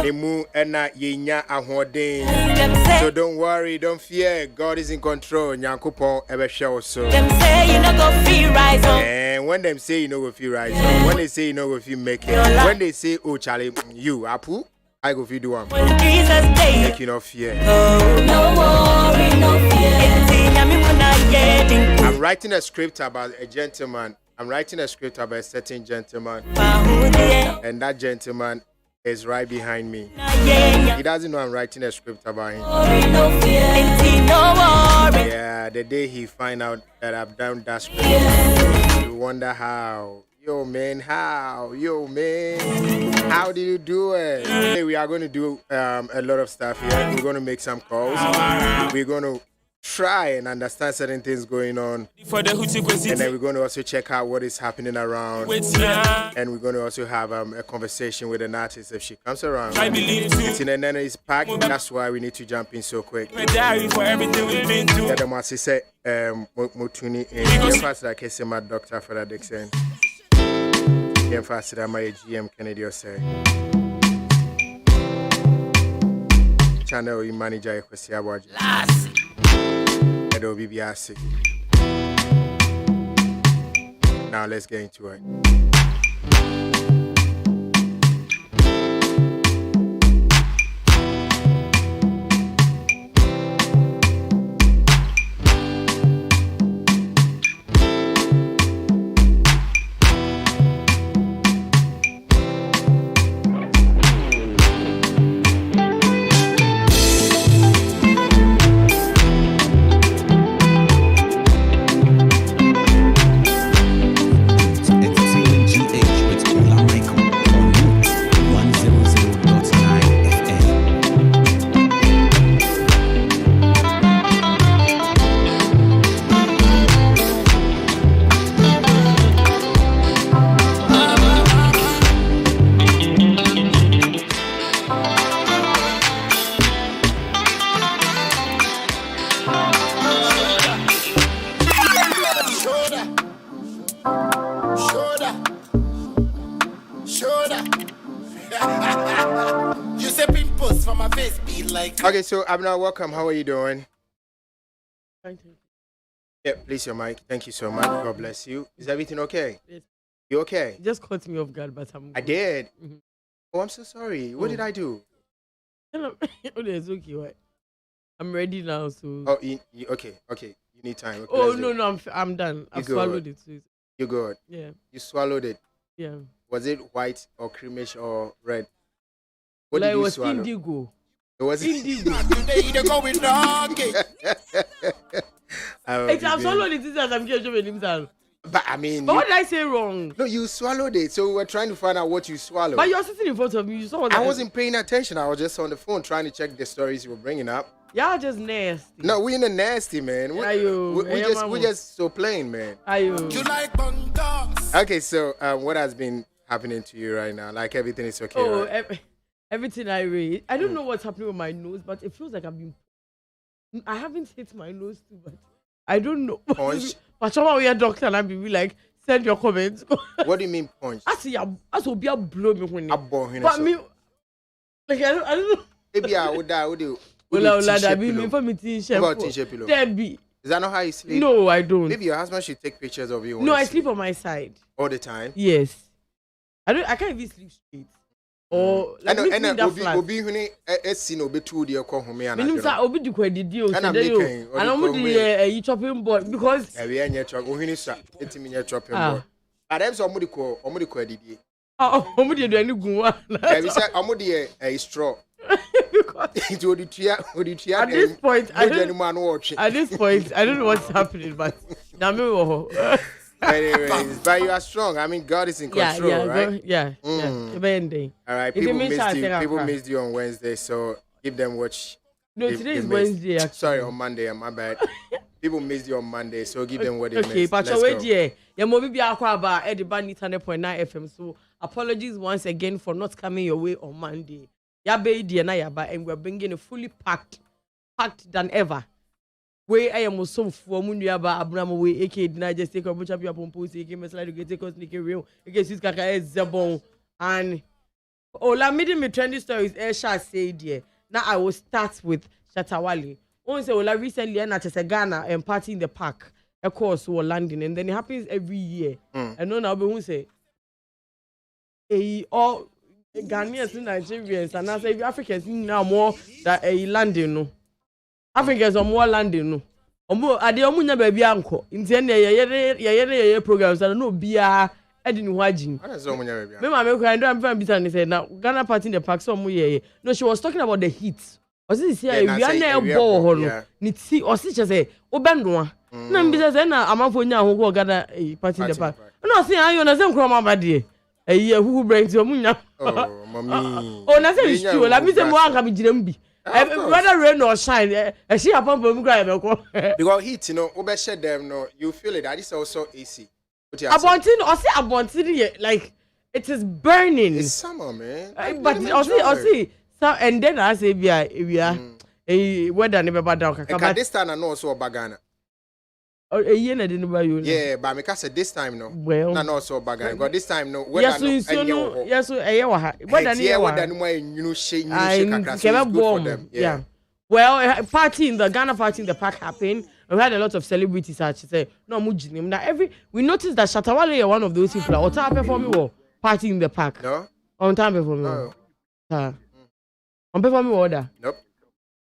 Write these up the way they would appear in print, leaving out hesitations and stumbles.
Emu ena yenya ahoden. So don't worry, don't fear. God is in control. Nyankopon ebe hwe so. Them say you no go feel rise up. And when them say you no go feel rise up, when they say you no go feel make it, when they say oh Charlie, you Apu, I go feel do one. Make you no fear. No worry, no fear. I'm writing a script about a gentleman. I'm writing a script about a certain gentleman, and that gentleman is right behind me. He doesn't know I'm writing a script about him. Yeah, the day he find out that I've done that script, you wonder how. Yo, man, how? Yo, man, how did you do it? Today we are going to do a lot of stuff here. We're going to make some calls. We're going to try and understand certain things going on, and then we're going to also check out what is happening around, and we're going to also have a conversation with an artist if she comes around. It's in an is packed. That's why we need to jump in so quick. Yeah, the Masi said Mutuni in fast like I say my doctor for that Dixon. Yeah, fast that my GM Kennedy say channel manager Kosia Waji. Now let's get into it. Okay, so Abner, welcome. How are you doing? Thank you. Yeah, please your mic. Thank you so much. God bless you. Is everything okay? Yes. You okay? You just caught me off guard, but I'm good. I did. Mm-hmm. Oh, I'm so sorry. What did I do? It's okay. I'm ready now. So. Oh, okay. You need time. Okay, oh no, I'm done. I've swallowed it. So you good? Yeah. You swallowed it. Yeah. Was it white or creamish or red? What did you swallow? Indigo. It was indigo. I'm swallowing it as I'm getting. But I mean, but what did I say wrong? No, you swallowed it. So we were trying to find out what you swallowed. But you're sitting in front of me. You saw what I wasn't paying attention. I was just on the phone trying to check the stories you were bringing up. Y'all just nasty. No, we in the nasty, man. We just so plain, man. You like okay, so what has been happening to you right now? Like everything is okay, right? Everything I read. I don't know what's happening with my nose, but it feels like I haven't hit my nose too much. I don't know. Punch? But someone we are doctor and I'll be like, send your comments. What do you mean punch? I will be a blow me when but me, like I don't know. Maybe I would do. That be me for me t-shirt. About t-shirt pillow. Debbie. Is that not how you sleep? No, I don't. Maybe your husband should take pictures of you. No, I sleep on my side. All the time? Yes. I can't even sleep straight. Or like obi huni esi na obi tu de ko home ana. Minimum sa obi di kwedidi o se dey o. And omo di chopping board because we anya chop ohuni sa etimi nya chopping board. Adam so omo di kwedidi. Omo di aduani gun wa. We say omo di straw. Because at this point, I don't know what's happening, but anyways, but you are strong. I mean, God is in control, right? Yeah. All right, people missed you on Wednesday, so give them watch. No, today is Wednesday. Actually. Sorry, on Monday. My bad. People missed you on Monday, so give them what they missed. Okay, but wait, you're moving be about Eddie Band 100.9 FM. So apologies once again for not coming your way on Monday. And we're bringing a fully packed than ever. Where I am so for Mundiaba Abramo way, aka did I just take a bunch of your pompos, aka Slide to get a real, aka Siska Zabon, and Ola made me trendy stories. Aisha said, yeah. Now I will start with Shatawale. Once Ola recently and at Ghana and party in the park, of course, we landing, and then it happens every year. And no, now we say, all Ghanaians and Nigerians, and I say Africans now more that a landing no. Africans are more landing no. Omo ade omo nya ba bia anko. Nti ene ye programs and no bia edi ni ho agin. What is omo nya ba bia? Me ma me kwan do am fan bisa ni say na Ghana party in the park so omo ye. No, she was talking about the heat. Osi say we are na ebo ho no. Ni ti osi che say obendo a. Na mbisa say na amanfo nya ho go Ghana party in the park. No say ayo na say nkro ma ba de. Who brings your munya? Oh, mommy. Oh, na say it's true. Let me say more can be jiram bi. Whether rain or shine, she upon because heat, you know, over them, no, you feel it. That is also AC. Abontin, or say abontin, like it is burning. It's summer, man. But or see, so and then I say we are a weather never bad down. But this time I know also Bagana. A year I didn't buy you. Yeah, but because this time no. Well, no, not so Bagana. Because this time no. Yes, so yes, a year. Weather no you shake. Yeah. Well, party in the Ghana party in the park happened. We had a lot of celebrities actually say no mujinim. Now we noticed that Shatawale is one of those people on time performing or party in the park. No. On time performing. On performing order. Nope.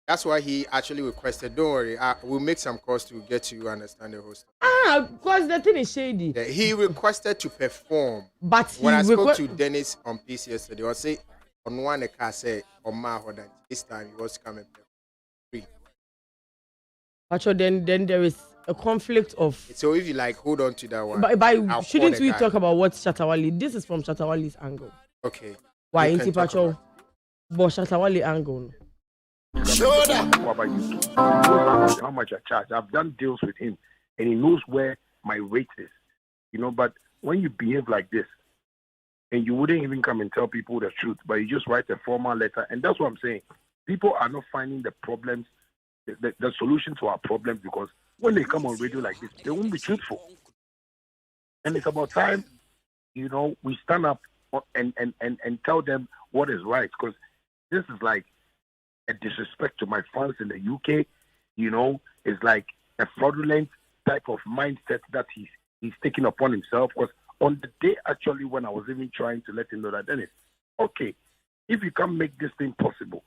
That's why he actually requested. Don't worry, we'll make some calls to get you understand the whole story. Because the thing is shady. Yeah, he requested to perform. But when I spoke to Dennis on Peace yesterday, I say on one car say on my that this time he was coming free. But then there is a conflict of. So if you like, hold on to that one. But shouldn't we talk about what Shatawale? This is from Shatawale's angle. Okay. Why ain't Pacho? But Shatawale angle. What about you? How much I charge? I've done deals with him, and he knows where my rate is. You know, but when you behave like this, and you wouldn't even come and tell people the truth, but you just write a formal letter, and that's what I'm saying. People are not finding the problems, the solution to our problems, because when they come on radio like this, they won't be truthful. And it's about time, you know, we stand up and tell them what is right, because this is like a disrespect to my fans in the UK, you know, it's like a fraudulent type of mindset that he's taking upon himself. Because on the day actually when I was even trying to let him know that, Dennis, okay, if you can make this thing possible,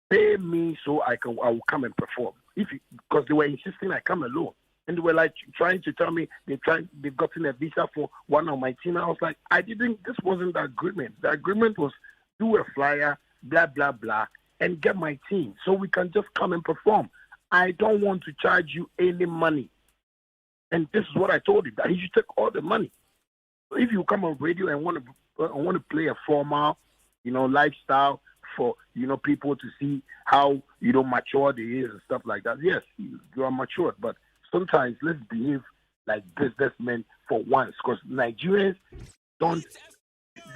pay me so I will come and perform. Because they were insisting I come alone. And they were like trying to tell me they've gotten a visa for one of my team. I was like, this wasn't the agreement. The agreement was do a flyer, blah, blah, blah, and get my team so we can just come and perform. I don't want to charge you any money. And this is what I told him, that he should take all the money. So if you come on radio and want to play a formal, you know, lifestyle for, you know, people to see how, you know, mature they is and stuff like that, yes, you are matured. But sometimes let's behave like businessmen for once, because Nigerians don't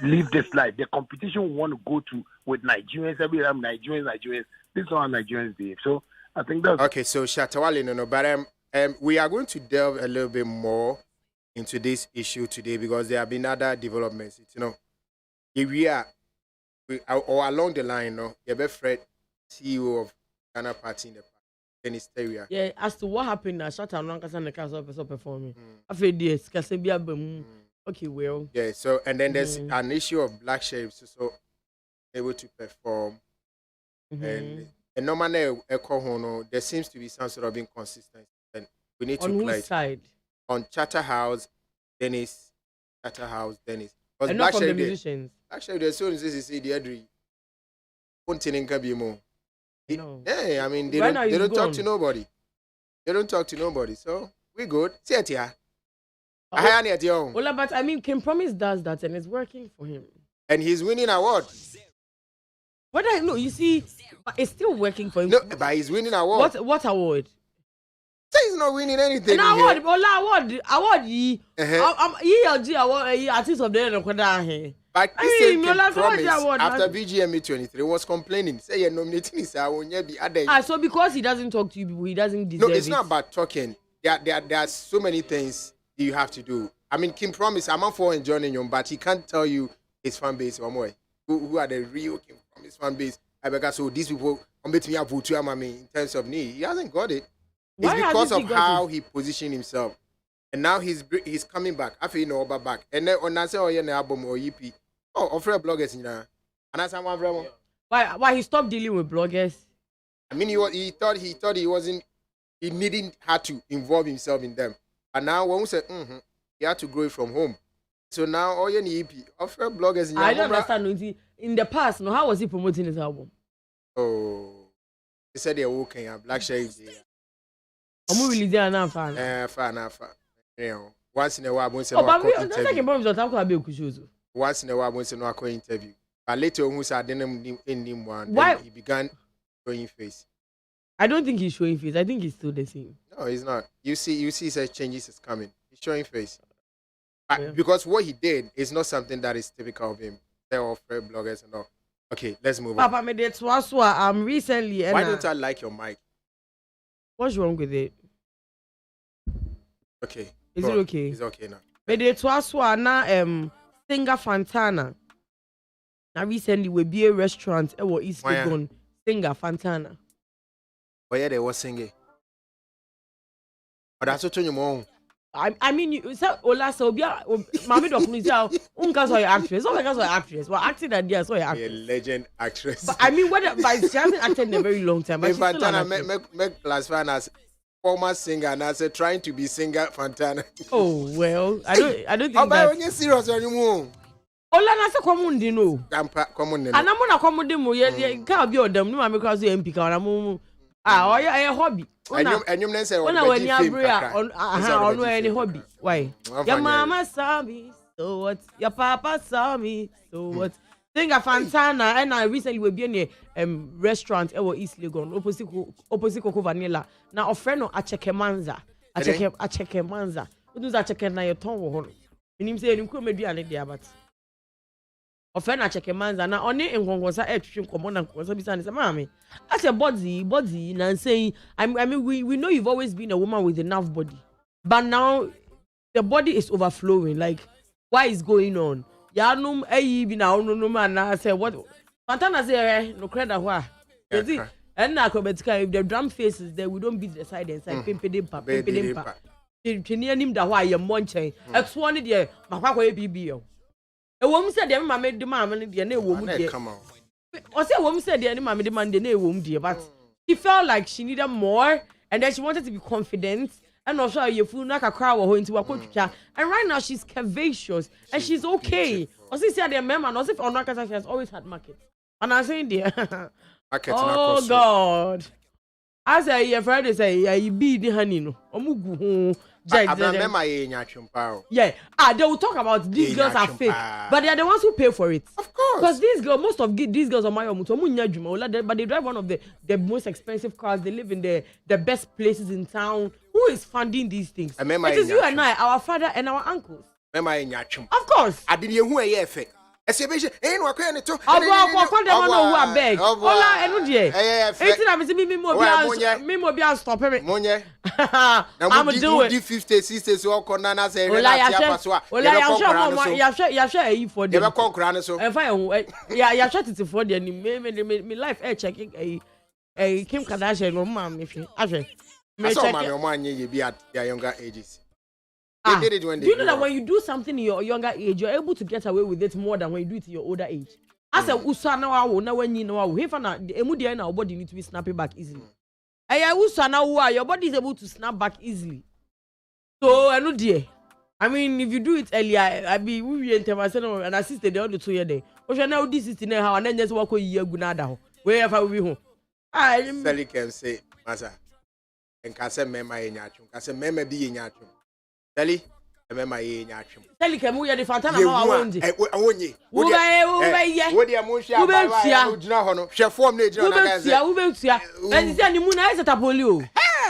live this life. The competition we want to go to with Nigerians, every time Nigerians. This is how Nigerians behave. So I think that's okay. So Shatawale, no, but we are going to delve a little bit more into this issue today because there have been other developments. You know, if we are or along the line, no, you have Fred, CEO of Ghana Party in the Dennis area. Yeah, as to what happened now, Shatawale and the council performing. I feel this, okay, well. Yeah, so and then there's an issue of black sheriffs so able to perform. And normally there seems to be some sort of inconsistency. And we need on to whose side? On Charterhouse, Dennis. Because and not from the musicians. Black sheriff, there's so is the Adri. No. Yeah, I mean they don't talk to nobody. They don't talk to nobody. So we good. See it here. But I mean, Kim Promise does that and it's working for him. And he's winning awards. What I know, you see, but it's still working for him. No, but he's winning awards. What award? So he's not winning anything. An award, award, artist of the end. But this same Kim Promise, after BGME 23, was complaining. Say you're nominating his so because he doesn't talk to you, he doesn't deserve it. No, it's not about talking. There are so many things you have to do. I mean, Kim Promise, I'm not for enjoying him, but he can't tell you his fan base one way. who are the real king from his fan base. I because so these people bet me vote to in terms of need. He hasn't got it. It's because of how he positioned himself. And now he's coming back. I feel no back. And then on I say, oh yeah, album or EP. Oh, offer bloggers in there. And that's one. Why he stopped dealing with bloggers? I mean, he thought he wasn't. He needn't have to involve himself in them. And now when we say, he had to grow it from home. So now all you need EP offer bloggers in there. I don't understand. In the past, how was he promoting his album? Oh, he said they're okay. Black Shades. I'm really there now, fan. Fan. You know, once in a while, once in a while, once in a while, once in a while, interview. But later, who said didn't in him one, why he began showing face. I don't think he's showing face. I think he's still the same. No, he's not. You see, such changes is coming. He's showing face. Because what he did is not something that is typical of him. They're all fair bloggers and all. Okay, let's move on. Papa, recently. Why don't I like your mic? What's wrong with it? Okay. Is it okay? It's okay now. But the Twaswa na Singer Fantana. Now recently we be a restaurant or East Legon. Singer Fantana. Oh yeah, they were singing. But that's what you want. I mean, you said Ola Sobia, Mammy Doctor, Unka saw your actress. Oh, because your actress. Well, acting that day, saw your actress. A legend actress. But I mean, but she hasn't acted in a very long time. But Fantana make plus fan as former singer and as trying to be singer Fantana. Oh well, I don't think. Oh, but when you serious anymore. Ola na se common di no. Common. And I'm not common demo. You can't be on them. No, I'm because you MP. Oh yeah, a hobby. And you say when on any hobby. Why? Your mama saw me, so what? Your papa saw me, so what? Singer Fantana and I recently will be in a restaurant at East Legon, opposite Coco Vanilla. Now a friend of Achekemanza. Achekemanza. What does Acheke na your tongue? Him say you could maybe an idea, but offend Achekemanza now only in Congosa action common and Consobisani. Mammy, I said body, and saying I mean we know you've always been a woman with enough body, but now the body is overflowing. Like, what is going on? Yanum be now no man. I said what Fantana say no credit why. And now if the drum faces there we don't beat the side and say pimpedimpa. Him that why you're munching. That's one day, my papa BBO. A woman said, the mamma made the mamma and the woman. Come on. Or say, a woman said, the mamma demanded the woman, dear, but she felt like she needed more and then she wanted to be confident. And also, you feel like a crowd or into a coach. And right now, she's curvaceous and she's okay. Or she said, the member, and also, on market, she has always had market. And I'm saying, dear, oh God. I say, your friend say, you be the honey, no. Yeah, they will talk about these girls are fake, but they are the ones who pay for it. Of course, because most of these girls are my but they drive one of the most expensive cars. They live in the best places in town. Who is funding these things? It is you and I, our father and our uncles. Of course. I didn't who a fake. Exhibition ain't what can it to Ola beg. Ola enudie. Eighteen I'm see me mobile stop me. Monye. I'm do it. 50 sisters all corner say Ola ya share e for them. You conquer so. And fine ya share it for them. Me life checking a Kim Kardashian no man me fi. Ahwe. Me check my man you be at their younger ages. They did it when they do you know that when you do something in your younger age, you're able to get away with it more than when you do it in your older age. As a usa now when you know if na the our body need to be snapping back easily. Usa now your body is able to snap back easily. So I mean if you do it earlier, I be we and assisted the other 2 years there. But now this is in how and then just walk year gunada. Wherever we home. Sally can say, Masa, and can say mema in yachum, can say mema be in yachum. Tell remember ye nyatwem. Tell kemu ye de Fantana ma wonji. Awonye. Wo be wo de amonhia ba ba ojina ho no. Hwe form na ejina na ganze. Wo be tia. And say animu na ese tapoli o.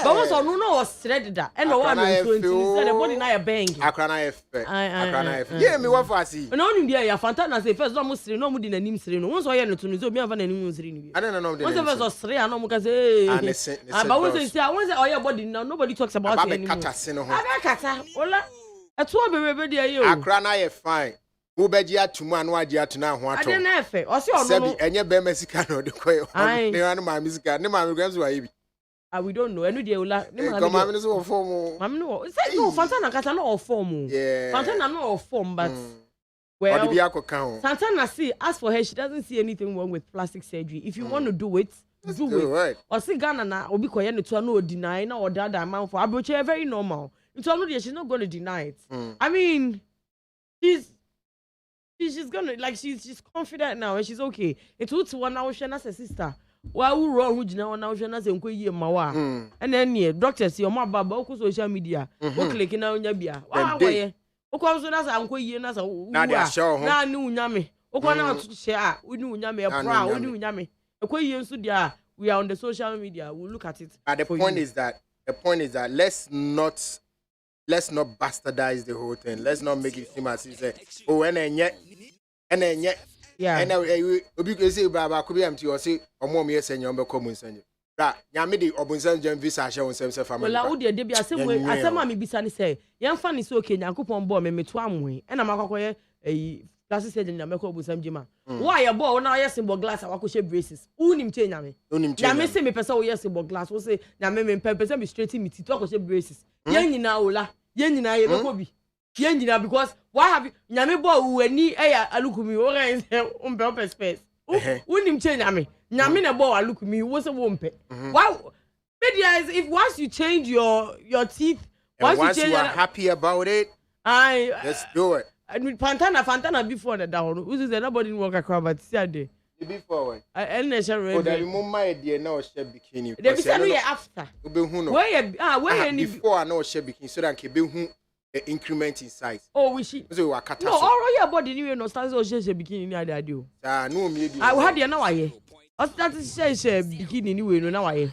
But once on no was shredded that. And no one no 20. Say the body na ya bang. Akra na efe. Akra na efe. Ye me wo for asi. No nim dia ya Fantana say first no mo sire no mo di nanim sire no. Once o ye no to no so obi anfa nanim sire ni. No de. Once first sire no mo ka say. But once say o ye body now nobody talks about it anymore. Abekata se no ho. Abekata. Ola Atu be dey you. Akra na ye fine. Who be ya to man wa ya to na ho I ato. didn't have it. Or see or Sebi no. enye be mesika no de koy. Aye. Ne wan ma musica. Ne ma me gams wa bi. We don't know. Any day Ola. Come ma me so form. Mami no. Say no. Fantana kata no form. Yeah. Fantana no form, but Or the well. bi akọ Santana see, as for her, she doesn't see anything wrong with plastic surgery. If you want to do it, do it. Right. Or see Ghana na obi koye no to no deny na or that amount for Abuche very normal. It's already she's not going to deny it. I mean, she's gonna like she's confident now and she's okay. It's what one now she as a sister. Why who wrong who jina now she as enko yi mawa. And then yeah, doctors your ma baba ko social media. Wo click na onya bia. Wa waye. Wo ko so na sa enko yi na sa na dey show ho. na ni unyame. Wo ko na to share ah, we ni unyame e pra, we ni unyame. Enko yi nso dia we are on the social media. We'll look at it. But the point is that let's not bastardize the whole thing. Let's not make it seem as if say, oh, and then yeah, and obi go say baba ko bi am ti o say omo me say nyom be ko mun sanje. Bra, nyame de obunsan jam visa hye won sem family. Well, wo de bi asem ma me bisa ni say, yem fa ni so okay Nyankopon bo me to amoe. E na makokoye plastic surgery na meko obunsan jima. Why your boy na yes symbol glass awakoshe braces. Unim che nyame. Nyame say me pese wo yes symbol glass, wo say nyame me pese me straighten me teeth awakoshe braces. Yen nyina ola, yen nyina ye beko bi. Yen nyina because why have you nyame boy wo ani eya alukumi wo ran say umpe space. Unim che nyame. Nyame na boy alukumi wo say wo umpe. Why media is if once you change your teeth, once you are happy about it, let's do it. I mean, Fantana before the down. Who's there? Nobody walk across, but see day. Before I share oh, there mo my idea now share bikini. They be say after. Where before I know share bikini so that can be hu the increment in size. Oh, we see. So we kata. No, all your body anyway no start so share bikini ni ade ade o. Ah, no me bi. I had there now aye. O start share bikini anyway no now aye.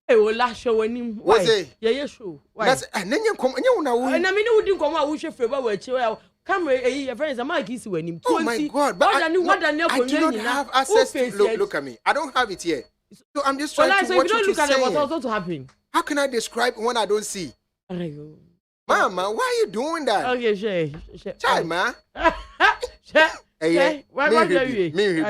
Hey, Ola show anim. Why? Yeah, show. Why? That's nenya kom enya una wo. Na me no wudi kom a wo hwe freba wa achi. Camera, your friends, a mic is when him. Oh my God! But I do not have access. Look at me. I don't have it here. So I'm just trying to watch what you're saying. So if you don't look at it, what's also to happen? How can I describe when I don't see? Mama, why are you doing that? Okay, share. Child, man. Share. Hey, why are you? Me.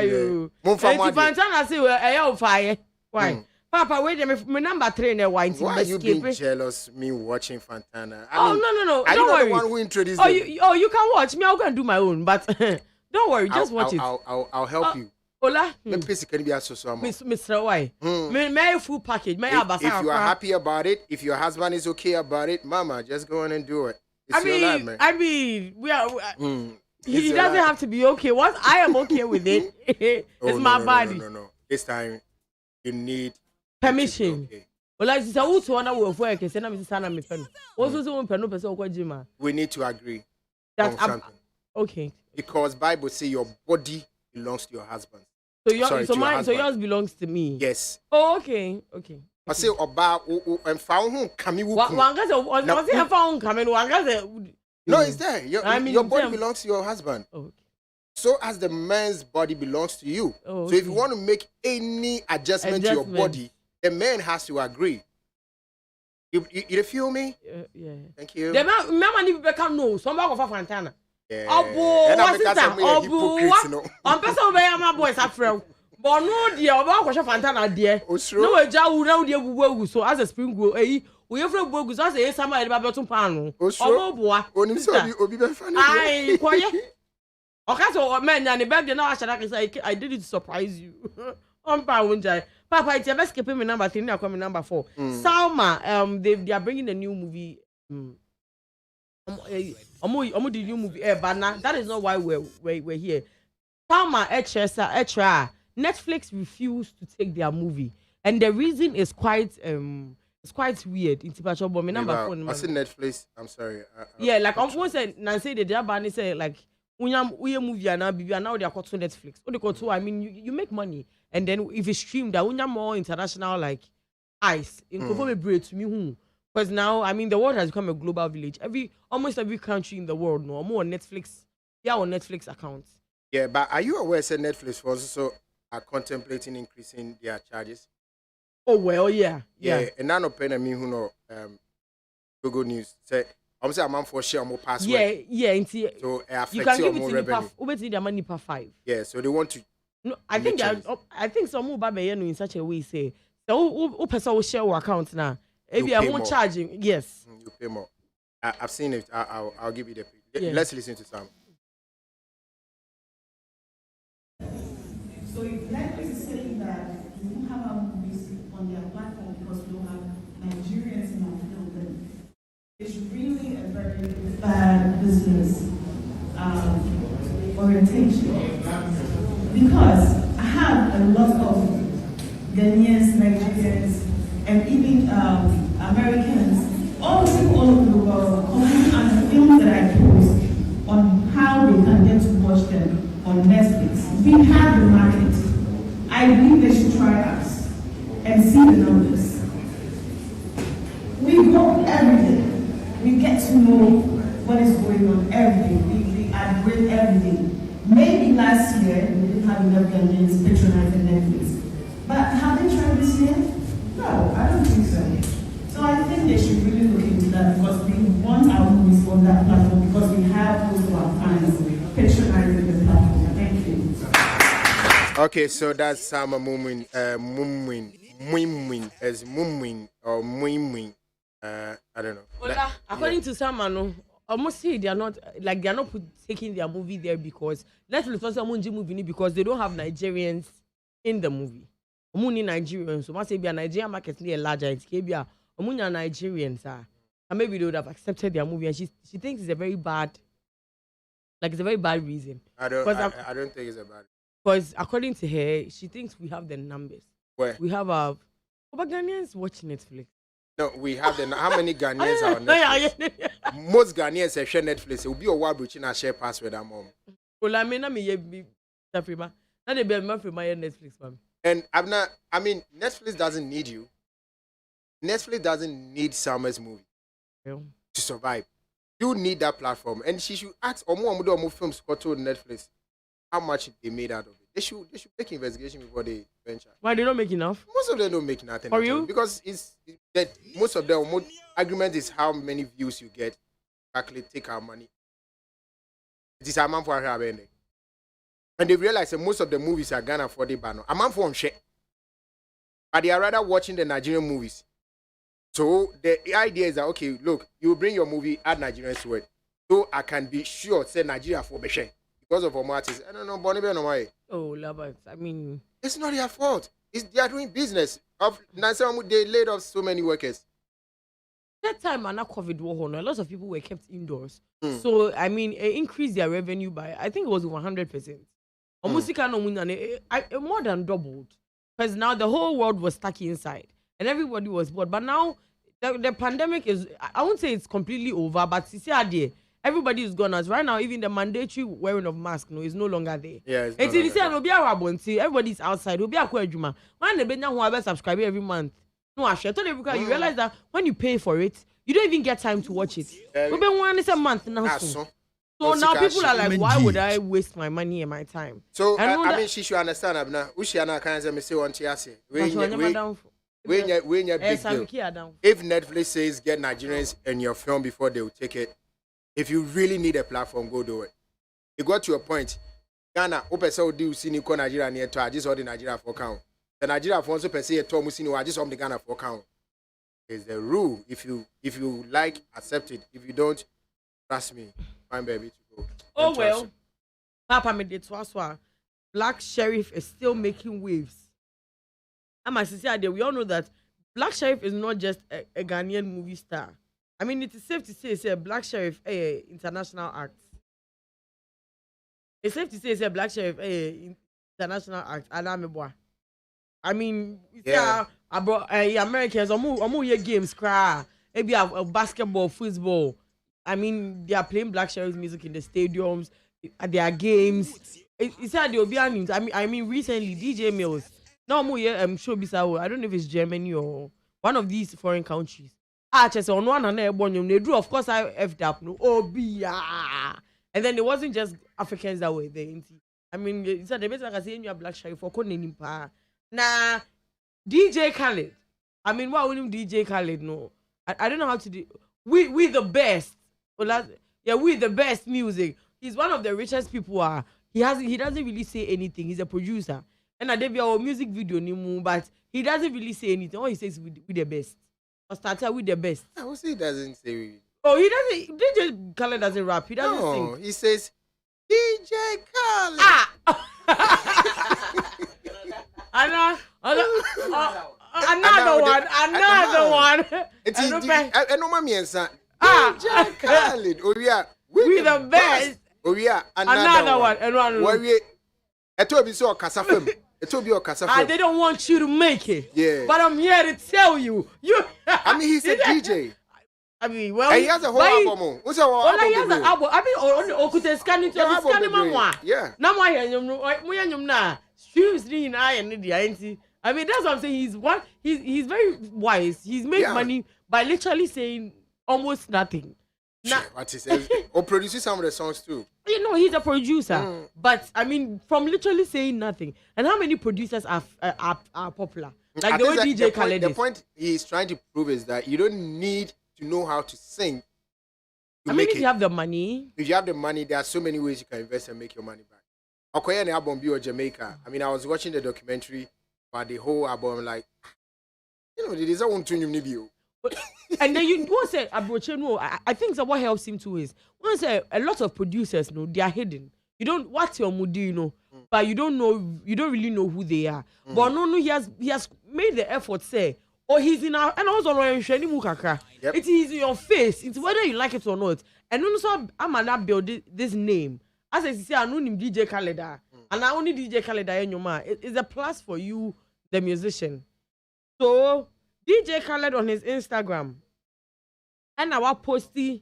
Fantana say, "I fire." Why? Papa, wait a minute. My number 3 in the wine. Why are you being jealous? Me watching Fantana. I mean, no. Are don't you worry. The one who introduced you can watch me. I'll go and do my own. But don't worry, just watch it. I'll help you. Ola, can be so Mr. Y. May full package. If you are happy about it, if your husband is okay about it, Mama, just go on and do it. It's your life, man. I mean, we are. He doesn't have to be okay. Once I am okay with it, it's my body. No. This time, you need permission. Well, I say, who's one hour of work? I say, I'm Sana me pen. Also, so pen no person kwa jima. We need to agree. That's okay. Because Bible say your body belongs to your husband. So yours belongs to me. Yes. Oh, okay. I say oba and found who come you. No, it's there. Your body belongs to your husband. Okay. So as the man's body belongs to you. Oh, okay. So if you want to make any adjustment to your body, the man has to agree. You feel me? Yeah. Thank you. The man need to become no. Somebody go for Fantana. Yeah. What's it? I'm person where my boys are from. But no dear, about go Fantana dear. No we jawu na dear bubu so as a spring go we have from bogus as a sama e ba beton pan. Omo boa. Onim so obi be fan. Ai koye. Okay, so man na the birthday now I did it to surprise you. Papa, it's best keeping me number 3, now coming number 4. Salma, they are bringing a new movie. The new movie, but that is not why we're here. Salma, Etra, Netflix refused to take their movie, and the reason is quite weird. In Tipacho, but my number 4. I said Netflix. I'm sorry. Yeah, like I'm going to say, Nancy, the Jabani say like. We movie and now they are called to Netflix. What they call to? I mean, you make money, and then if you stream that, we more international like eyes. In to me, because now I mean the world has become a global village. Almost every country in the world, no more on Netflix. They are on Netflix accounts. Yeah, but are you aware that Netflix also are contemplating increasing their charges? Oh well, yeah. And now no pen me who know Google News say I'm saying I'm for share more password. Yeah, into So you can give it more to revenue. Nipa. Ubeti the money per 5. Yeah, so they want to. No, I think I think some move in such a way say so person will share your account now. Maybe I won't charging. Yes. You pay more. I've seen it. I'll give you the. Yeah. Let's listen to some. So if Netflix is saying that we don't have our movies on their platform because we don't have Nigerians in our film, then it's really a very bad business orientation. Because I have a lot of Ghanaians, Nigerians, and even Americans, all people all over the world, commenting on the films that I post on how they can get to watch them on Netflix. We have the market. I believe they should try us and see the numbers. We go every day. We get to know what is going on every day. We upgrade every day. Maybe last year we didn't have enough Ghanaians patronizing Netflix. But have they tried this year? No, I don't think so. So I think they should really look into that because we want our movies on that platform because we have most of our fans patronizing the platform. Thank you. Okay, so that's Sama Mumwin, Mumwin, as Mumwin or Mumwin. I don't know. Well, according to someone, almost say they are not taking their movie there because Netflix also Munji movie because they don't have Nigerians in the movie. Omuni Nigerians, so once they be a Nigerian market near larger, it's Kebia. Omuni Nigerians and maybe they would have accepted their movie, and she thinks it's a very bad reason. I don't think it's a bad. Because according to her, she thinks we have the numbers. Where? We have but Ghanaians watch Netflix. No, we have the. How many Ghanaians are on Netflix? Most Ghanaians have share Netflix. It will be a while between a share password and mom. Well, I mean, Afrima. Now they be a man for my Netflix, ma'am. And Netflix doesn't need you. Netflix doesn't need Summer's movie to survive. You need that platform, and she should ask more films got to Netflix. How much they made out of it? They should make investigation before they venture. Why they don't make enough? Most of them don't make nothing. For you? Because it's that most of them argument is how many views you get. Actually, take our money. It is a man for a and they realize that most of the movies are Ghana for the banner. A man for share, but they are rather watching the Nigerian movies. So the idea is that okay, look, you bring your movie, add Nigerians to it, so I can be sure say Nigeria for Beshe. Because of our artists. I don't know, Bonnie no way. Oh, Labas. I mean, it's not their fault. They are doing business. They laid off so many workers. That time, and COVID war, a lot of people were kept indoors. So, I mean, it increased their revenue by, I think it was 100%. Almost more than doubled. Because now the whole world was stuck inside and everybody was bored. But now, the pandemic is, I won't say it's completely over, but see, everybody is gone. As right now, even the mandatory wearing of mask is no longer there. Yeah, everybody's outside. When they subscribe every month. No, I told you because you realize that when you pay for it, you don't even get time to watch it. We've been one a month now. So now people are like, why would I waste my money and my time? So I mean, she should understand. Abna, Ushiana can't say one tiasi. If Netflix says get Nigerians in your film before they will take it. If you really need a platform, go do it. It got to a point. Ghana, open so do see Nico Nigeria near to just all the Nigeria for count. The Nigeria for also per se a Tomusino, I just on the Ghana for count. It's the rule. If you like, accept it. If you don't, trust me, fine baby to go. Oh well. Papa made it twice. Black Sheriff is still making waves. And my sister, we all know that Black Sheriff is not just a Ghanaian movie star. I mean, it is safe to say it's a Black Sheriff, international act. It's safe to say it's a Black Sheriff, international act. I mean, yeah. Americans, games, maybe a basketball, football. I mean, they are playing Black Sheriff music in the stadiums, at their games. It's said they'll be I mean, recently, DJ Mills. No, I'm sure I don't know if it's Germany or one of these foreign countries. Just on one and they drew, of course, I effed up. No, and then it wasn't just Africans that were there. I mean, it's a debate like I say in your Black Sheriff for Konin. Nah, DJ Khaled. I mean, why wouldn't DJ Khaled? No, I don't know how to do. We the best. Ola, yeah, with the best music. He's one of the richest people. He doesn't really say anything. He's a producer. And I did our music video nimu, but he doesn't really say anything. All he says with the best. Or started with the best. I would say he doesn't say. Oh, he doesn't. DJ Khaled doesn't rap. He doesn't No, sing. he says DJ Khaled. Another one. It's I don't pay- DJ Ah. Khaled. Oh yeah, We the best. Oh yeah, Another one. Another one. Worry. It will be so kasafem. It will be a kasafem. They don't want you to make it. Yeah. But I'm here to tell you. I mean, he's a DJ. I mean, well, And he has a whole album. What's our Well, he has album? an album. I mean, on the scanning to Yeah, album, scanning baby. man. Yeah. Now my yum na streams in I and the INT. I mean, that's what I'm saying. He's very wise. He's made money by literally saying almost nothing. Now, What is it? Or producing some of the songs too. you know, he's a producer, but I mean, from literally saying nothing. And how many producers are popular? Like I the way think DJ that Khaled the is. point he's trying to prove is that you don't need to know how to sing to I mean, make if it. you have the money, If you have the money, there are so many ways you can invest and make your money back. Okoye and album or Jamaica. I mean, I was watching the documentary about the whole album, like, you know, there is a one to you. and then you won't say Abroche. No, I think that what helps him too is once a lot of producers know they are hidden. You don't what's your mood, you know, but you don't really know who they are. But no, he has made the effort. Say, he's in our and also Mukaka. Yep. It is in your face. It's whether you like it or not. And also, I'm not build this name. As I say, I know him DJ Khaled, and I only DJ Khaled in your man. It's a plus for you, the musician. So DJ Khaled on his Instagram, and our posty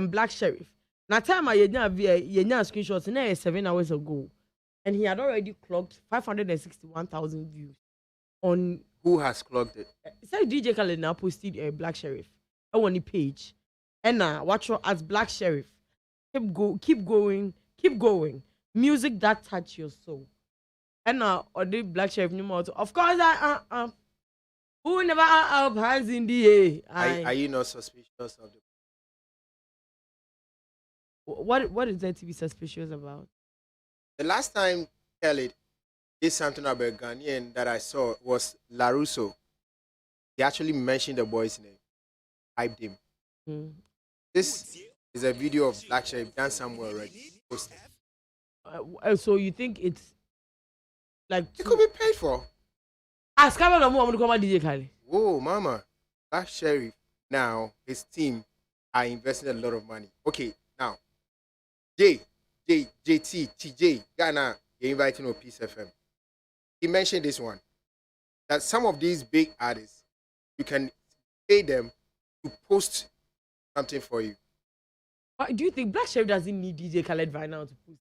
Black Sheriff. Now time I yenya screenshots na 7 hours ago, and he had already clocked 561,000 views on. Who has clogged it? It said DJ Khaled now posted a Black Sheriff on the page, and watch her as Black Sheriff. Keep going. Music that touch your soul. And or the Black Sheriff no more. Of course, who never up hands in the air. Are you not suspicious of the? What is there to be suspicious about? The last time Khaled did something about Ghanaian that I saw was LaRusso. He actually mentioned the boy's name, hyped him. This is a video of Black Sheriff done somewhere already. Posted. So you think it's like It could be paid for. ask him no more to come DJ Khaled. Whoa, mama. Black Sheriff now, his team are investing a lot of money. Okay, now, JT, TJ, Ghana, you're inviting on Peace FM. He mentioned this one, that some of these big artists, you can pay them to post something for you. But do you think Black Sheriff doesn't need DJ Khaled right now to post?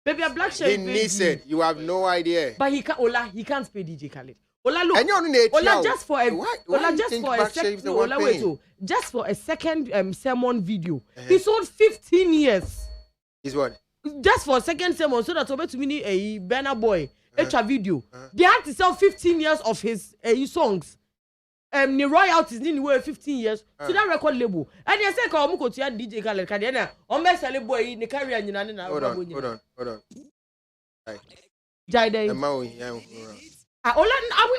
Maybe a Black Sheriff. He needs it. You have no idea. But he can't pay DJ Khaled. Ola, look. And you're on the Ola, ATL. just for a Why Ola, do you just think for a Black Sheriff is the one paying? just for a second sermon video. He sold 15 years. Is what? Just for a second sermon, so that over to me a banner boy extra video. They had to sell 15 years of his songs. The royalties in the 15 years to that record label. And they say, "Come on, to DJ Khaled, can you na? On me sell boy in the career and na." Hold on. Right. Jide. Ola,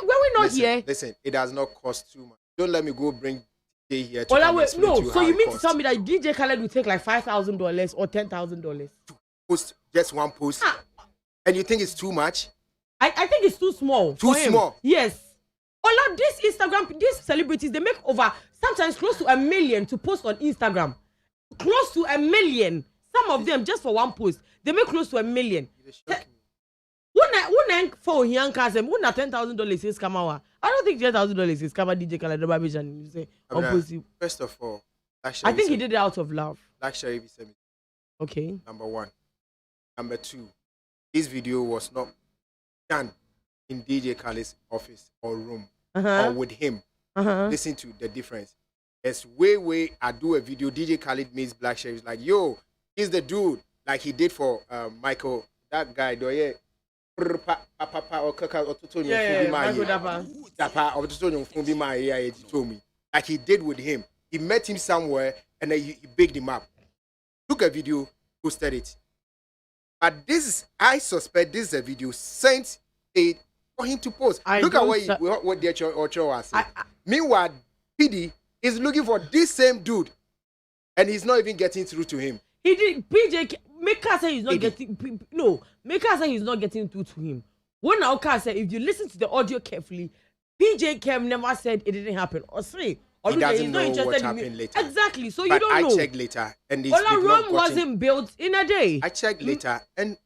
were we not here? Listen, it does not cost too much. Don't let me go bring DJ here to Ola, come wait, explain no. to you So how you it mean to costs. tell me that DJ Khaled will take like $5,000 or $10,000? Post just one post, and you think it's too much? I think it's too small. Too for him. small? Yes. Ola, these celebrities, they make over sometimes close to 1 million to post on Instagram. Close to 1 million. Some of them just for one post, they make close to 1 million. When for young cousin, when $10,000 is Kamawa. I don't think $10,000 is Kama DJ Khaled and you say First of all, I think he did it out of love. Black Sheriff is Okay. number one. Number two, this video was not done in DJ Khaled's office or room or with him. Listen to the difference. There's way I do a video. DJ Khaled meets Black Sheriff. Like, yo, he's the dude. Like he did for Michael, that guy. Like he did with him. He met him somewhere and then he bigged him up. Took a video, posted it. But I suspect this is a video sent for him to post. Look at what the Ocho was saying. Meanwhile, PD is looking for this same dude, and he's not even getting through to him. He did. PJ Maker say he's not getting. No, Maker say he's not getting through to him. When Oka said, if you listen to the audio carefully, PJ Kem never said it didn't happen. Or say, or he doesn't know what happened later. Exactly. So but you don't know. I checked later, and Rome wasn't built in a day. I checked later, and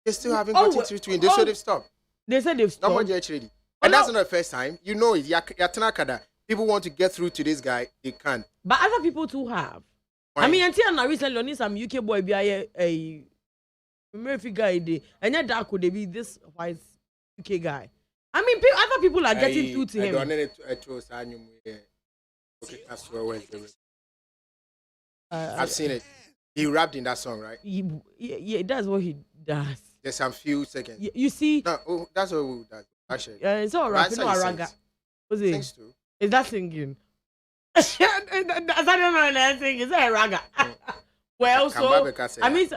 they still haven't gotten through to him. They said they've stopped. They said they've stopped. And that's not the first time. You know it. People want to get through to this guy, they can't. But other people too have. Why? I mean, until now recently, only some UK boy be a Murphy guy, and yet that could be this white UK guy. I mean, other people are getting through to him. I've seen it. He rapped in that song, right? Yeah, that's what he does. There's some few seconds. You see? No, that's what he does. Actually. It's all right. No, Araga. What's it? Sings too. Is that singing? I don't know anything. Is that Araga? Well, so I mean,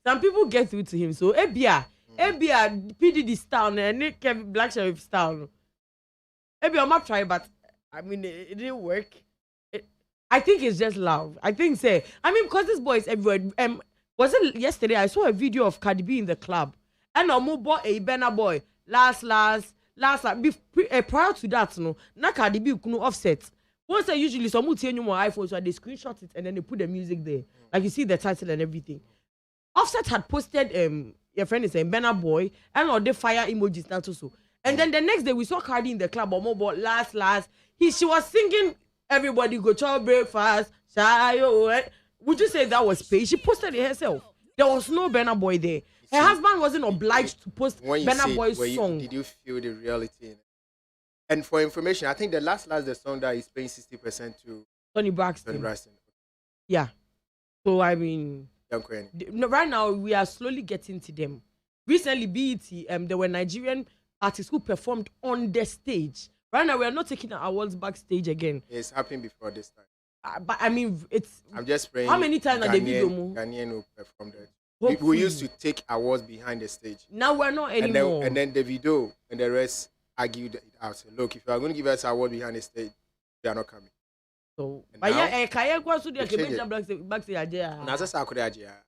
some people get through to him. So Ebia, PDD style and Nick Black Sheriff style. Ebia, I'm not trying, but I mean, it didn't work. I think it's just love. I think because this boy is everywhere. Was it yesterday? I saw a video of Cardi B in the club, and Omo bought a Benna boy last. Prior to that, na Cardi B kuno offset. Once I usually some take new iPhone, so they screenshot it and then they put the music there, like you see the title and everything. Offset had posted your friend is a Benna boy and all the fire emojis that also. And then the next day we saw Cardi in the club. Omo bought last. She was singing. Everybody go to breakfast. Would you say that was paid? She posted it herself. There was no Benna boy there. Her husband wasn't obliged to post Benna boy's song. Did you feel the reality in it? And for information, I think the last the song that is paying 60% to Tony Braxton. Yeah. So I mean, right now we are slowly getting to them. Recently, BET, there were Nigerian artists who performed on the stage. Right now, we are not taking our awards backstage again. It's happened before this time. But I mean, I'm just praying. How many times are they video? Ghanaian will perform that. We used to take awards behind the stage. Now we're not anymore. And then the video and the rest argued it out. So look, if you are going to give us an award behind the stage, they are not coming. So, but yeah, Kaya was to the backstage idea.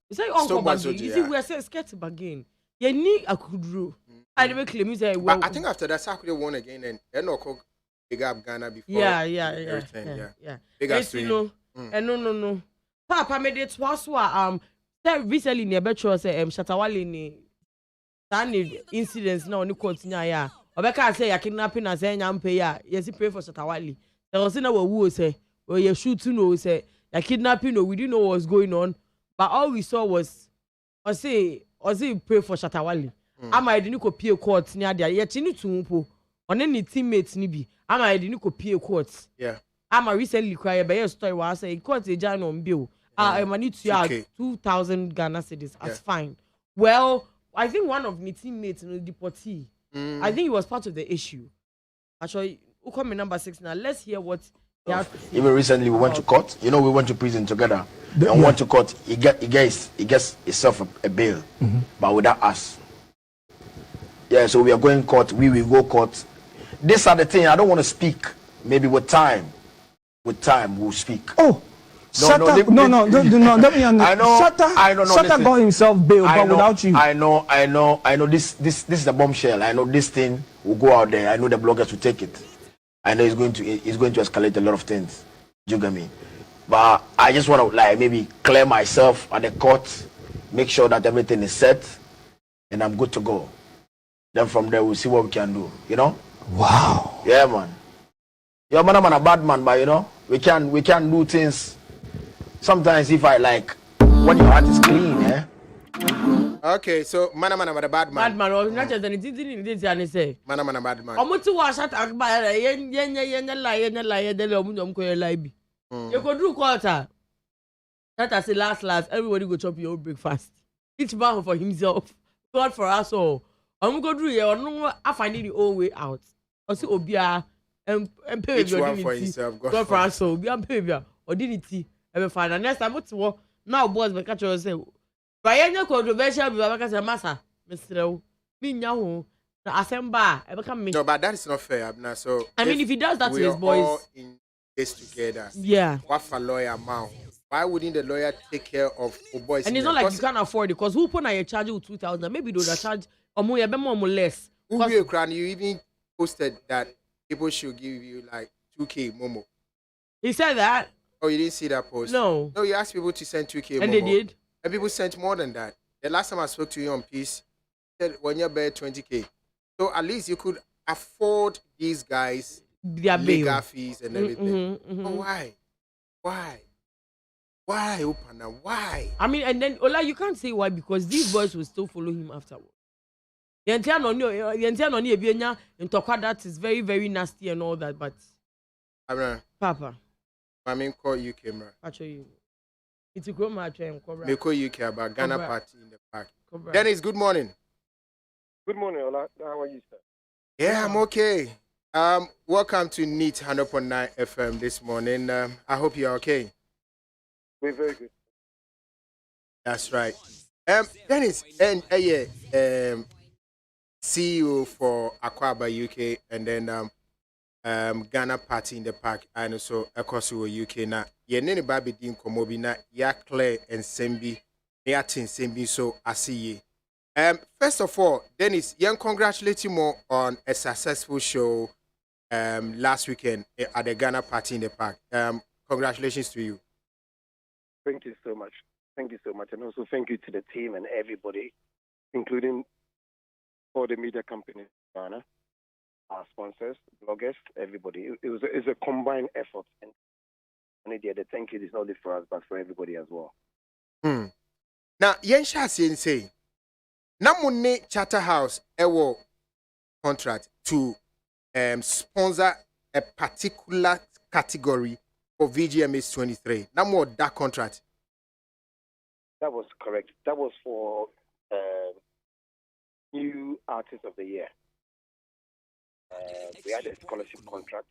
You say uncle bargain. You see, we are saying sketch bargain. You need a kudru. I never claim you say. But I think after that, Sakude won again, and then no cook big up Ghana before. Yeah. Big up to no. Papa made it twice. Recently near Betro say Shatawale ni tani incidents na oni continue ya. Obeka say ya kidnapping na say nyampe ya. Yes, pray for Shatawale. There was na we say you shoot to know say ya kidnapping no we didn't know what was going on, but all we saw was say pray for Shatawale. Ama edini ko pie court ni ade ya chini tumpo. One ni teammates ni bi. Ama edini ko pie court. Yeah. Ama recently cry be story was say court e jan on bill. I need to have 2,000 Ghana cedis. That's fine. Well, I think one of my teammates in the deportee, I think he was part of the issue. Actually, who come in number 6 now? Let's hear what they have. Even recently, we went to court. We went to prison together. And went to court. He gets himself a bail, but without us. Yeah, so we are going court. We will go court. These are the things I don't want to speak. Maybe with time, we'll speak. Oh. No. Let me understand. Shatta got himself bail, but without you. I know. This is a bombshell. I know this thing will go out there. I know the bloggers will take it. I know it's going to escalate a lot of things. Do you get me? But I just want to maybe clear myself at the court, make sure that everything is set, and I'm good to go. Then from there we'll see what we can do. You know? Wow. Yeah, man. You're man a bad man, but we can do things. Sometimes if I when your heart is clean, Okay, so man a bad man. Bad man, or not just anything and say. Man a bad man. Omo to wash at akba yen lie dele omu ko lie bi. You go do quarter. That I say last everybody go chop your breakfast. Each man for himself. God for us all. Omu go do here no I find the old way out. O see obia and pay each one for himself. God for us all. Be am pay bia. or did it? Ever find next time what's what now boys be catch you say. But any controversial be because massa, Mr. Minya na asemba e become me. No, but that is not fair, Abna. So I mean, if he does that to we his are boys, all in this together. yeah. What for lawyer now? Why wouldn't the lawyer take care of boys? And it's not like you can't afford it because who put you charge you 2,000? Maybe they would charge or more less. You even posted that people should give you like 2K Momo. He said that. Oh, you didn't see that post? No. No, you asked people to send 2K Momo. And they did. And people sent more than that. The last time I spoke to you on Peace, said when you bear 20K. So at least you could afford these guys their legal fees and everything. Mm-hmm. But why? Why, Opana? Why? I mean, and then Ola, you can't say why because these boys will still follow him afterwards. The entire Ebienya in Tokwa that is very, very nasty and all that, but Papa. I mean call you camera. Actually, it's a good match and me call you about Ghana Cobra. party in the park. Cobra. Dennis, good morning. Good morning, Ola. How are you, sir? Yeah, I'm okay. Welcome to NEAT 100.9 FM this morning. I hope you're okay. We're very good. That's right. Dennis, and CEO for Aquaba UK, and then Ghana Party in the Park, and also Ecosu UK. Now, ye nene baby din komobi na ya Claire and Sembi, ya tin Sembi. So I see ye. First of all, Dennis, young congratulate you more on a successful show last weekend at the Ghana Party in the Park. Congratulations to you. Thank you so much. Thank you so much. And also thank you to the team and everybody, including all the media companies, Ghana, our sponsors, bloggers, everybody. It's a combined effort. And the thank you is not only for us, but for everybody as well. Now, Yensha say, Namune Charterhouse Ewo contract to sponsor a particular category for VGMS 23. No more that contract. That was correct. That was for new artist of the year. We had a scholarship contract.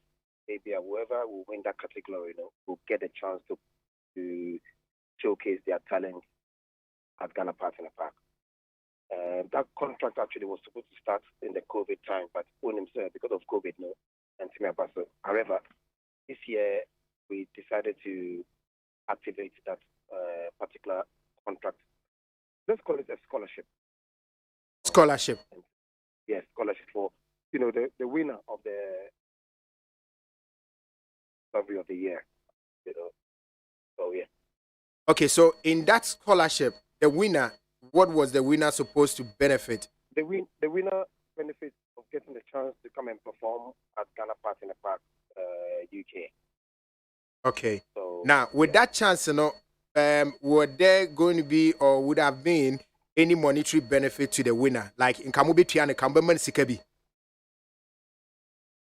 Maybe whoever will win that category, will get a chance to showcase their talent at Ghana Party in the Park. That contract actually was supposed to start in the COVID time, but because of COVID, and however, this year we decided to activate that particular contract. Let's call it a scholarship. Scholarship. Yes, scholarship for the winner of the discovery of the year. So yeah. Okay, so in that scholarship, the winner, what was the winner supposed to benefit? The winner benefits of getting the chance to come and perform at Ghana Party in the Park, UK. Okay. So, now, with that chance, were there going to be or would have been any monetary benefit to the winner? Like in Kamubi Tiana, Kamberman Sikabi?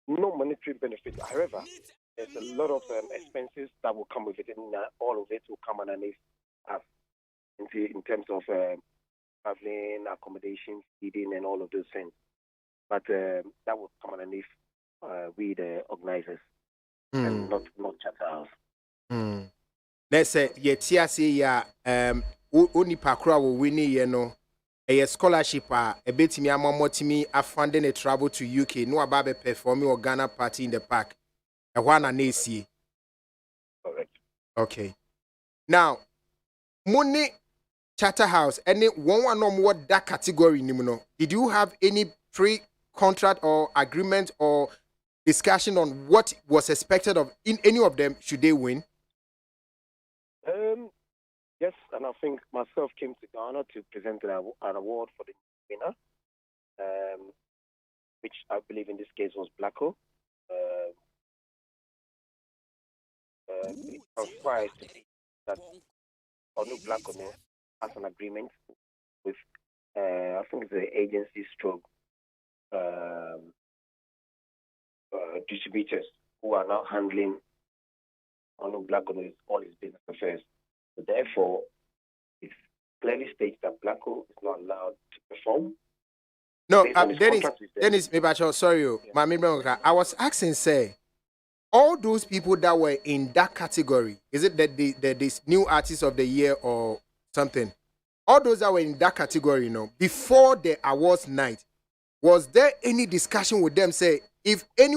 No monetary benefit. However, there's a lot of expenses that will come with it, and all of it will come underneath us in terms of traveling, accommodation, feeding, and all of those things. But that will come underneath we, the organizers, and not Charterhouse. Let's say, only Pakra will win a scholarship a bit me amamotimi a funding a travel to UK, no ababe performing or Ghana Party in the Park. A one and AC. Correct. Okay. Now, money Charterhouse, any one more that category, did you have any pre-contract or agreement or discussion on what was expected of in any of them should they win? Yes, and I think myself came to Ghana to present an award for the winner, which I believe in this case was Blacko. I was surprised to see that Onu Blacko has an agreement with, I think it's the agency stroke distributors who are now handling Onu Blacko all his business affairs. So therefore, it clearly states that Blacko is not allowed to perform. No, Dennis, maybe I sorry, I was asking, say, all those people that were in that category, is it that this new artist of the year or something? All those that were in that category, before the awards night, was there any discussion with them? Say, if any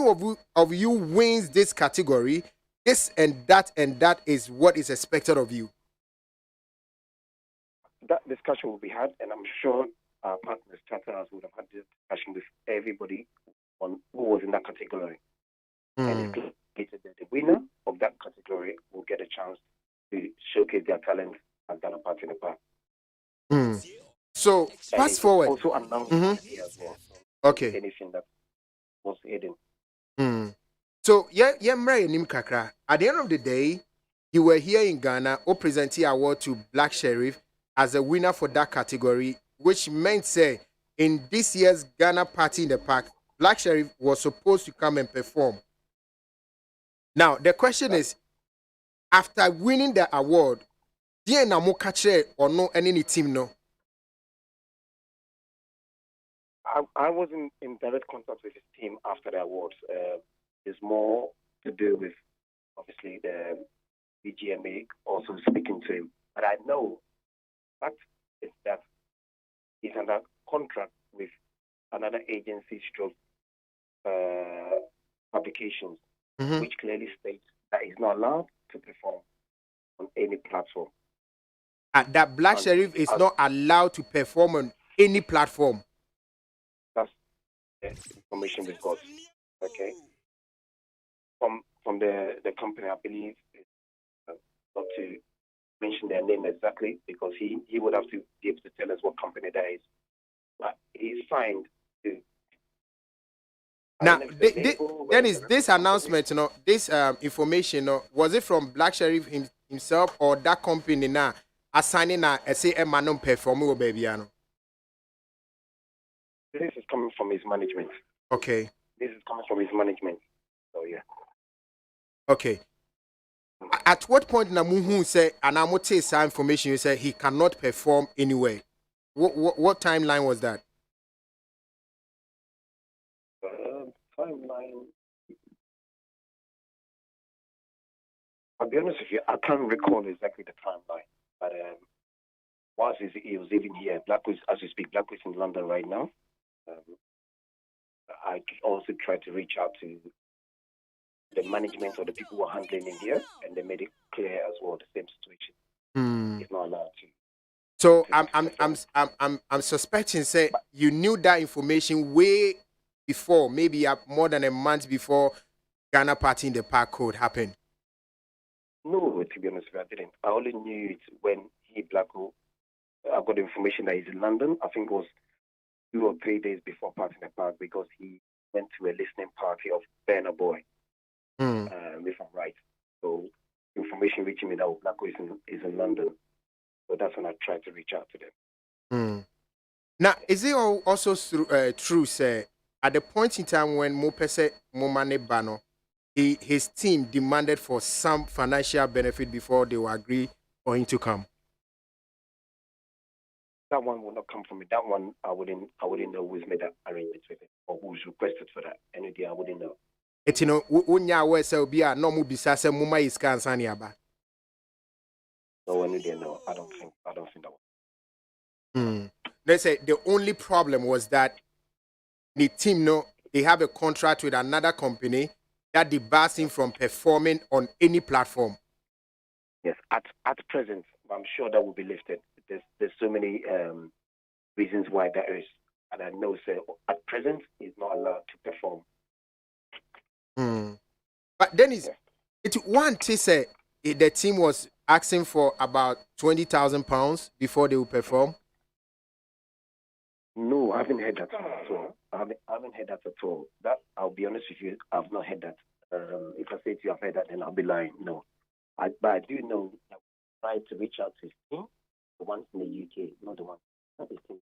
of you wins this category, this and that is what is expected of you. That discussion will be had, and I'm sure our partners, Charters, would have had this discussion with everybody on who was in that category. And it's the winner of that category will get a chance to showcase their talent at Ghana Party in the Park. So fast forward. Also announced here as well. Okay. Anything that was hidden. So Mary Nim Kakra. At the end of the day, you were here in Ghana, or presented award to Black Sheriff as a winner for that category, which meant say in this year's Ghana Party in the Park, Black Sheriff was supposed to come and perform. Now the question is, after winning the award, do na mo catch or no any team no? I was in direct contact with his team after the awards. It's more to do with obviously the BGMA also speaking to him. But I know that is that he's under contract with another agency stroke publications, which clearly states that he's not allowed to perform on any platform. That Black Sheriff is not allowed to perform on any platform. That's the information we've got. Okay. From the company, I believe, not to mention their name exactly because he would have to be able to tell us what company that is. But he's signed to. Now, then is this announcement, this information, was it from Black Sheriff himself or that company now assigning a say a man performing or baby? This is coming from his management. Okay. This is coming from his management. So yeah. Okay. At what point Namuhu say and I'm say some information you say he cannot perform anywhere? What timeline was that? Timeline. I'll be honest with you, I can't recall exactly the timeline. But whilst he was even here, Blackwist, as we speak, Blackwist in London right now. I also tried to reach out to the management or the people who are handling India, and they made it clear as well the same situation. He's not allowed to. So I'm suspecting, say you knew that information way before, maybe more than a month before Ghana Party in the Park could happen. No, to be honest with you, I didn't. I only knew it when Blacko. I got the information that he's in London. I think it was 2 or 3 days before Party in the Park because he went to a listening party of Burna Boy. If I'm right. So information reaching me that Blacko is in London. So that's when I tried to reach out to them. Now, is it also true, say, at the point in time when Mopese Momane Bano, his team demanded for some financial benefit before they will agree for him to come? That one will not come from me. That one I wouldn't know who's made that arrangement with it or who's requested for that. Any day I wouldn't know. It's when you are so be a normal bisasa muma is cansani aba. No one didn't know. I don't think that one. Let's say the only problem was that the team they have a contract with another company that debars him from performing on any platform. Yes, at present, I'm sure that will be lifted. There's so many reasons why that is, and I know, sir, at present he's not allowed to perform. But then it's one to say the team was asking for about £20,000 before they will perform. No, I haven't heard that at all. I haven't heard that at all. That I'll be honest with you, I've not heard that. If I say to you I've heard that, then I'll be lying. No, but I do know that I tried to reach out to his team, the ones in the UK, not the one, not his team,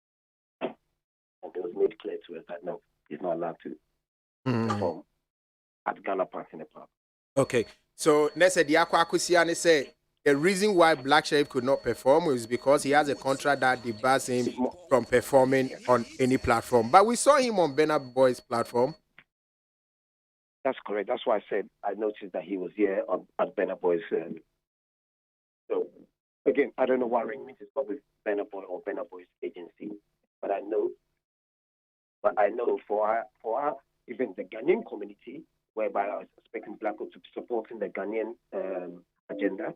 and it was made clear to us that no, he's not allowed to perform at Ghana Party in the Park. Okay, so let's say the Akwakusiani say the reason why Black Sheriff could not perform is because he has a contract that debars him from performing on any platform. But we saw him on Burna Boy's platform. That's correct. That's why I said I noticed that he was here at Burna Boy's. So again, I don't know what arrangement is with Burna Boy or Burna Boy's agency, but I know for our even the Ghanaian community, whereby I was expecting Black to supporting the Ghanaian agenda,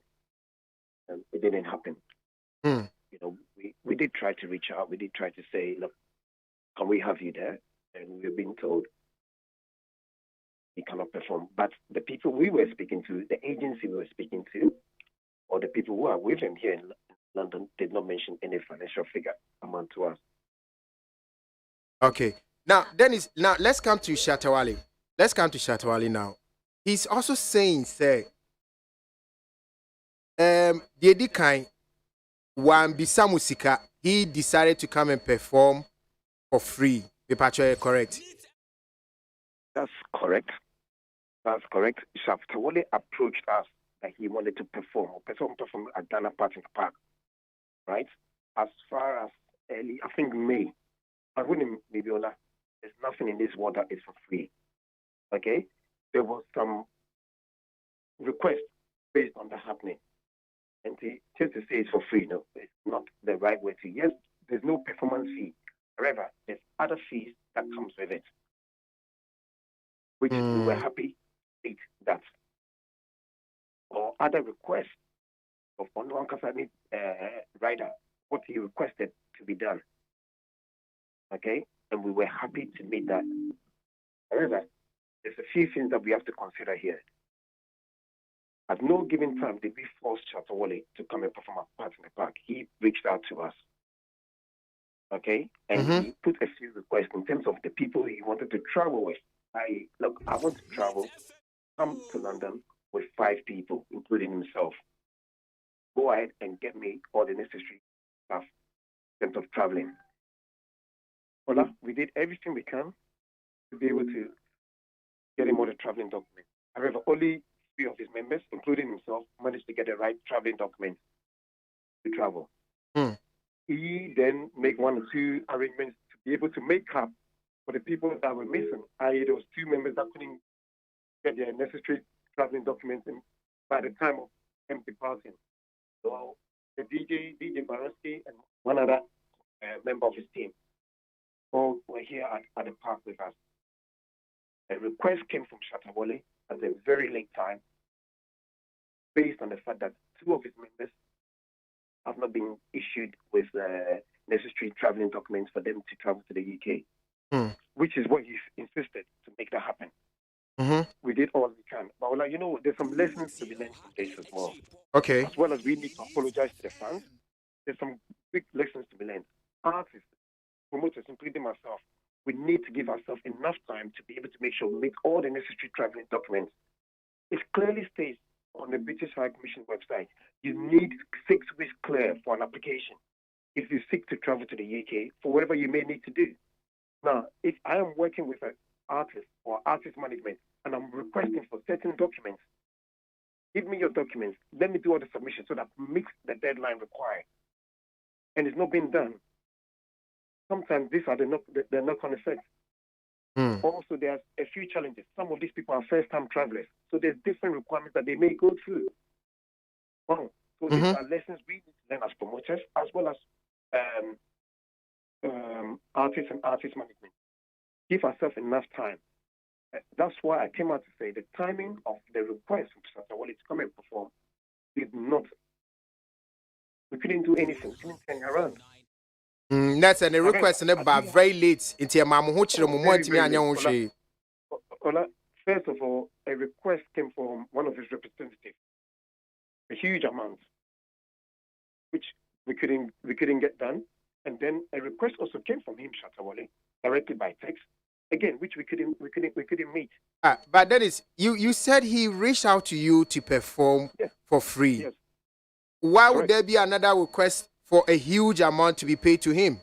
it didn't happen. Mm. You know, we did try to reach out. We did try to say, look, can we have you there? And we've been told he cannot perform. But the people we were speaking to, the agency we were speaking to, or the people who are with him here in London, did not mention any financial figure amount to us. Okay. Now, Dennis, let's come to Shatawale. Let's come to Shatawale now. He's also saying, say, the Edikai, Wan Bisa Musika, he decided to come and perform for free. Patrick, correct? That's correct. That's correct. Shatawale approached us that he wanted to perform at Ghana Park in the Park, right? As far as early, I think May. I wouldn't, Bibiola, there's nothing in this world that is for free. Okay? There was some request based on that happening. And just to say it's for free, no, it's not the right way to. Yes, there's no performance fee. However, there's other fees that comes with it, which we were happy to state that. Or other requests of Onuan Kasani rider, what he requested to be done. Okay? And we were happy to meet that. However, there's a few things that we have to consider here. At no given time did we force Shatawale to come and perform our part in the park. He reached out to us. Okay? And he put a few requests in terms of the people he wanted to travel with. I want to travel, come to London with 5 people, including himself. Go ahead and get me all the necessary stuff in terms of traveling. Ola, we did everything we can to be able to get him all the traveling documents. However, only 3 of his members, including himself, managed to get the right traveling documents to travel. He then made 1 or 2 arrangements to be able to make up for the people that were missing. I.e., there was 2 members that couldn't get their necessary traveling documents in by the time of him departing. So the DJ Baraski, and 1 other member of his team all were here at the park with us. A request came from Shatawale at a very late time based on the fact that 2 of his members have not been issued with necessary traveling documents for them to travel to the UK, which is what he insisted to make that happen. We did all we can. But, there's some lessons to be learned from this as well. Okay. As well as we need to apologize to the fans, there's some big lessons to be learned. Artists, promoters, including myself, we need to give ourselves enough time to be able to make sure we make all the necessary traveling documents. It clearly states on the British High Commission website, you need 6 weeks clear for an application if you seek to travel to the UK for whatever you may need to do. Now, if I am working with an artist or artist management and I'm requesting for certain documents, give me your documents, let me do all the submissions so that meets the deadline required. And it's not being done. Sometimes these are the knock-on effects. Also, there's a few challenges. Some of these people are first-time travelers, so there's different requirements that they may go through. So these are lessons we need to learn as promoters, as well as artists and artist management. Give ourselves enough time. That's why I came out to say the timing of the request from Shatawale to come and perform did not. We couldn't do anything. We couldn't turn around. That's a request about very late into your mama who first of all, a request came from one of his representatives, a huge amount, which we couldn't get done. And then a request also came from him, Shatawale, directly by text, again, which we couldn't meet. But Dennis, you said he reached out to you to perform for free. Yes. Why would there be another request for a huge amount to be paid to him?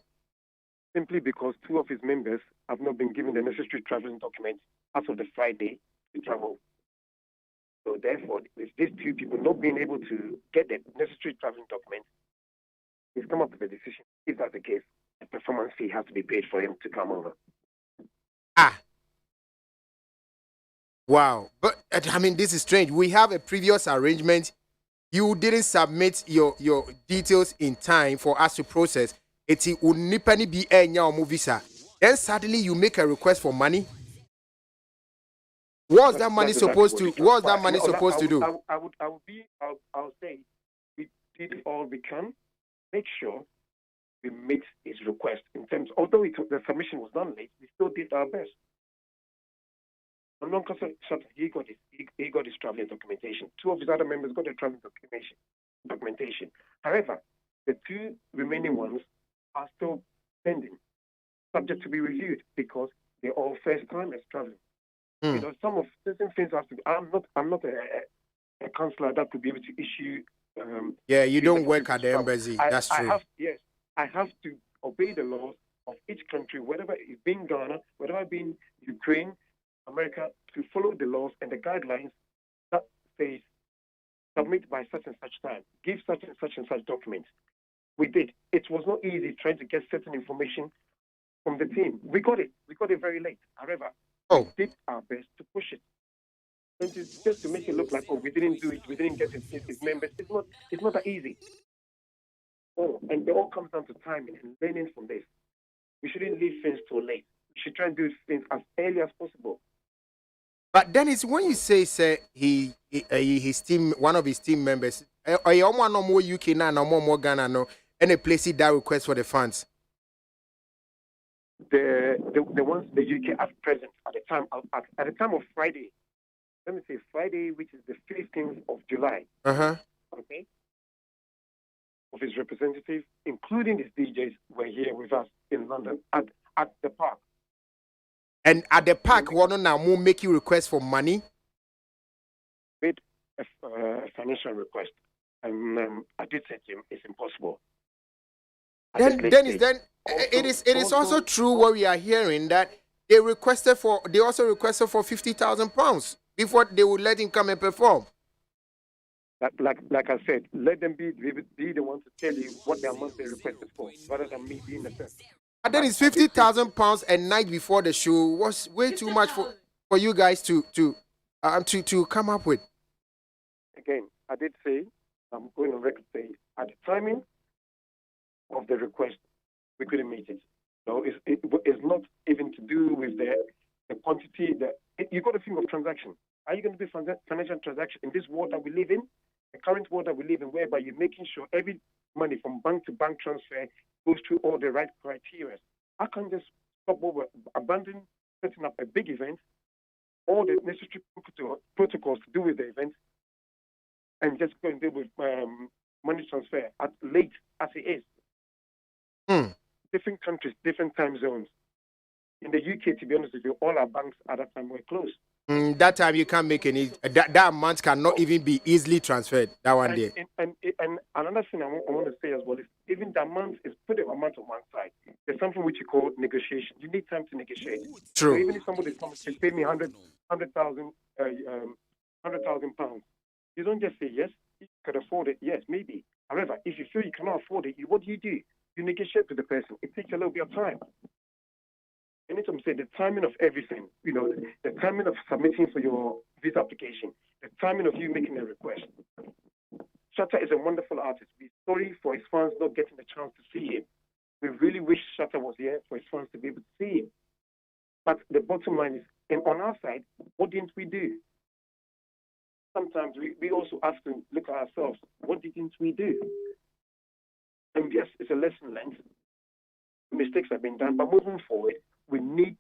Simply because 2 of his members have not been given the necessary traveling documents as of the Friday to travel. So therefore, with these 2 people not being able to get the necessary traveling documents, he's come up with a decision. If that's the case, a performance fee has to be paid for him to come over. Wow. But I mean, this is strange. We have a previous arrangement. You didn't submit your details in time for us to process. It's unipani be enya visa. Then suddenly you make a request for money. What's that money supposed to? What's that money supposed to do? I'll say we did all we can. Make sure we meet his request in terms. Although the submission was done late, we still did our best. He got his traveling documentation. 2 of his other members got their traveling documentation. However, the 2 remaining ones are still pending, subject to be reviewed because they're all first timers traveling. You know, some of certain things have to be. I'm not a counselor that could be able to issue. You don't work at the embassy. That's true. I have to obey the laws of each country, whatever it's been Ghana, whatever it's been Ukraine, America, to follow the laws and the guidelines that says submit by such and such time, give such and such documents. We did. It was not easy trying to get certain information from the team. We got it very late. However, we did our best to push it. And just to make it look like, we didn't do it, we didn't get his members. It's not that easy. And it all comes down to timing and learning from this. We shouldn't leave things too late. We should try and do things as early as possible. But then it's when you say his team, one of his team members, are you no more UK now, no more Ghana, no, any place that request for the funds? The ones the UK at present at the time of Friday, let me say Friday, which is the 15th of July. Okay. Of his representatives, including his DJs, were here with us in London at the park. And at the park, what now more make you request for money? Made a financial request, and I did say to him, it's impossible. It is also true what we are hearing that they also requested for £50,000 before they would let him come and perform. Like I said, let them be the ones to tell you what the amount they requested for, rather than me being the first. And then it's £50,000 a night before the show was way too much for you guys to come up with. Again, I did say, I'm going on record to say, at the timing of the request, we couldn't meet it. So it's not even to do with the quantity. You got to think of transaction. Are you going to do financial transaction in this world that we live in, the current world that we live in, whereby you're making sure every money from bank to bank transfer goes through all the right criteria? I can't just stop over, abandon setting up a big event, all the necessary protocols to do with the event, and just go and deal with money transfer as late as it is. Different countries, different time zones. In the UK, to be honest with you, all our banks at that time were closed. That time you can't make any. That amount cannot even be easily transferred. That one day. And another thing I want to say as well is even the amount is put the amount on one side. There's something which you call negotiation. You need time to negotiate. True. So even if somebody comes to pay me £100,000, you don't just say yes. You could afford it. Yes, maybe. However, if you feel you cannot afford it, what do? You negotiate with the person. It takes a little bit of time. Anytime I say the timing of everything, the timing of submitting for your visa application, the timing of you making a request. Shatta is a wonderful artist. We're sorry for his fans not getting the chance to see him. We really wish Shatta was here for his fans to be able to see him. But the bottom line is, and on our side, what didn't we do? Sometimes we also have to look at ourselves. What didn't we do? And yes, it's a lesson learned. Mistakes have been done, but moving forward, we need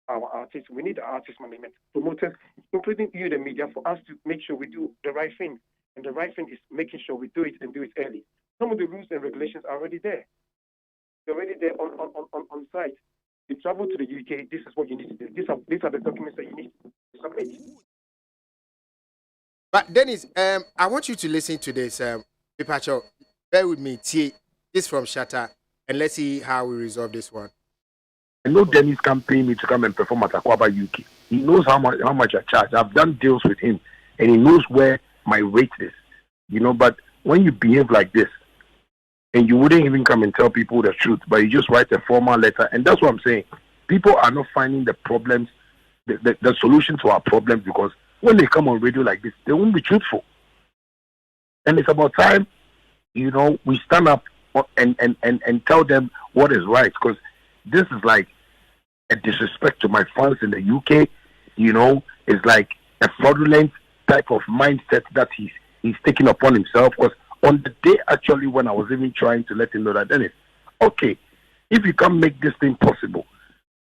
our artists, we need the artist management, promoters, including you, the media, for us to make sure we do the right thing. And the right thing is making sure we do it and do it early. Some of the rules and regulations are already there. They're already there on site. You travel to the UK, this is what you need to do. These are the documents that you need to submit. But Dennis, I want you to listen to this. Pipacho, bear with me. This from Shatta, and let's see how we resolve this one. I know Dennis can pay me to come and perform at Aquaba UK. He knows how much I charge. I've done deals with him, and he knows where my rate is. But when you behave like this, and you wouldn't even come and tell people the truth, but you just write a formal letter, and that's what I'm saying. People are not finding the problems the solution to our problems, because when they come on radio like this, they won't be truthful. And it's about time, we stand up and tell them what is right, because this is like a disrespect to my fans in the UK. It's like a fraudulent type of mindset that he's taking upon himself. Because on the day actually when I was even trying to let him know that, Dennis, okay, if you can make this thing possible,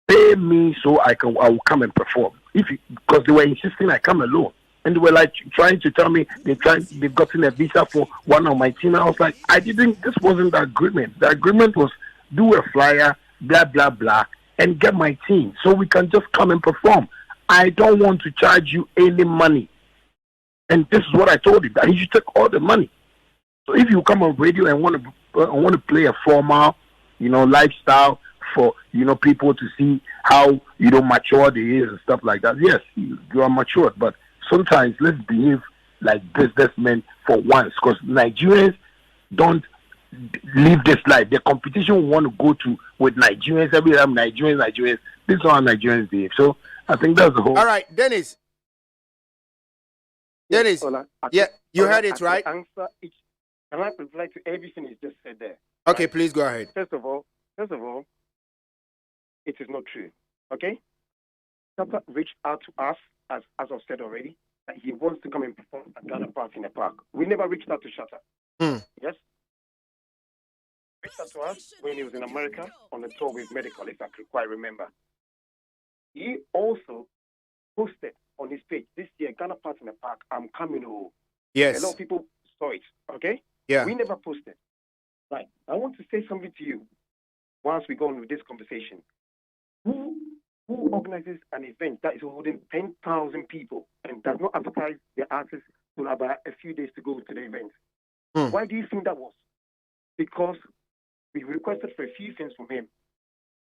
pay me so I will come and perform. Because they were insisting I come alone. And they were like trying to tell me they've gotten a visa for one of my team. I was like, this wasn't the agreement. The agreement was do a flyer, blah, blah, blah, and get my team so we can just come and perform. I don't want to charge you any money. And this is what I told him, that he should take all the money. So if you come on radio and want to play a formal, lifestyle for, people to see how, mature they is and stuff like that, yes, you are matured, but sometimes let's behave like businessmen for once, because Nigerians don't live this life. The competition we want to go to with Nigerians, every time Nigerians, this is how Nigerians behave. So I think that's the whole. All right, Dennis. Dennis, you heard it, right? Answer each. Can I reply to everything you just said there? Okay, right? Please go ahead. First of all, it is not true. Okay? Chata reached out to us, as I've said already, that he wants to come and perform at Ghana Park in the park. We never reached out to Chata. Yes? Reached out to us when he was in America on a tour with Medical, if I could quite remember. He also posted on his page this year, Ghana Park in the park, I'm coming home. Yes. A lot of people saw it, okay? Yeah. We never posted. Right. I want to say something to you once we go on with this conversation. Who organizes an event that is holding 10,000 people and does not advertise their artists till about a few days to go to the event? Why do you think that was? Because we requested for a few things from him,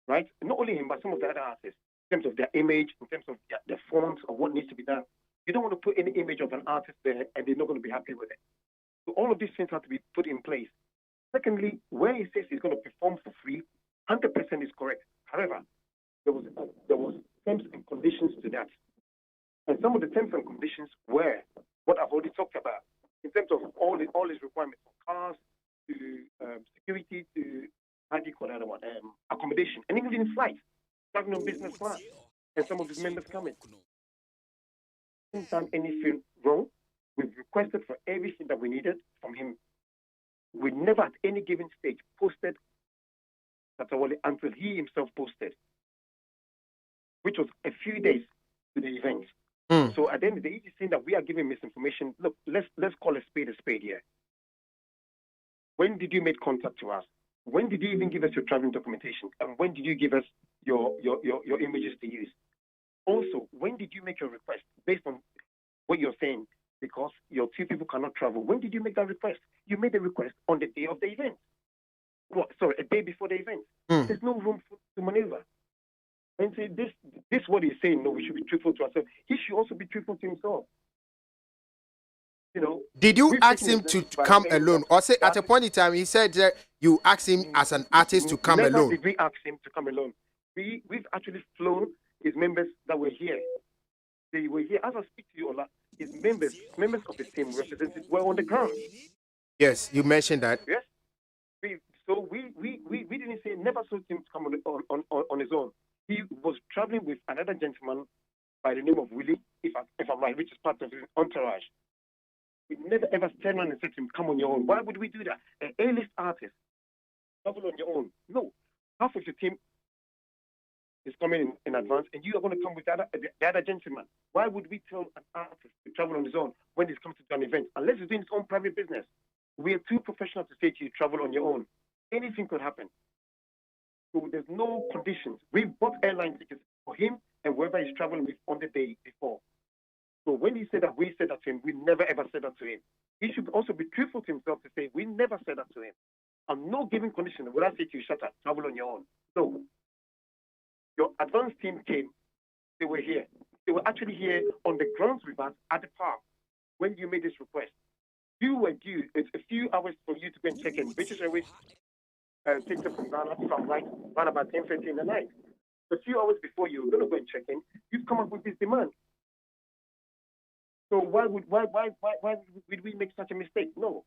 right? Not only him, but some of the other artists, in terms of their image, in terms of their forms of what needs to be done. You don't want to put any image of an artist there and they're not going to be happy with it. So all of these things have to be put in place. Secondly, where he says he's going to perform for free, 100% is correct. However, there was terms and conditions to that. And some of the terms and conditions were what I've already talked about, in terms of all his requirements for cars, to security, to, how do you call that one, accommodation, and even in flight, traveling on business class, and some of his members coming. We haven't done anything wrong. We've requested for everything that we needed from him. We never at any given stage posted Tatawale until he himself posted, which was a few days to the event. So at the end of the day, he's saying that we are giving misinformation. Look, let's call a spade here. When did you make contact to us? When did you even give us your traveling documentation? And when did you give us your images to use? Also, when did you make your request based on what you're saying? Because your two people cannot travel. When did you make that request? You made the request on the day of the event. A day before the event. There's no room to maneuver. And say this what he's saying. No, we should be truthful to ourselves. He should also be truthful to himself. Did you ask him to come alone, or say at a point in time he said that you asked him as an artist to come never alone? Did we ask him to come alone? We've actually flown his members that were here. They were here. As I speak to you, Ola, his members of the team represented were on the ground. Yes, you mentioned that. Yes. We didn't say never saw him to come on his own. He was traveling with another gentleman by the name of Willie, if I'm right, which is part of his entourage. We never ever stand around and said to him, come on your own. Why would we do that? An A-list artist, travel on your own. No. Half of your team is coming in advance, and you are going to come with the other gentleman. Why would we tell an artist to travel on his own when he's come to an event? Unless he's doing his own private business. We are too professional to say to you, travel on your own. Anything could happen. So there's no conditions. We bought airline tickets for him and whoever he's traveling with on the day before. So when he said that we said that to him, we never ever said that to him. He should also be truthful to himself to say, we never said that to him. I'm not giving condition. When I say to you, shut up, travel on your own. No. Your advanced team came. They were here. They were actually here on the grounds with us at the park when you made this request. You were due. It's a few hours for you to go and check in. British Airways takes it from Ghana, if I'm right, around about 10:30 in the night. a few hours before you were going to go and check in, you've come up with this demand. So why would we make such a mistake? No,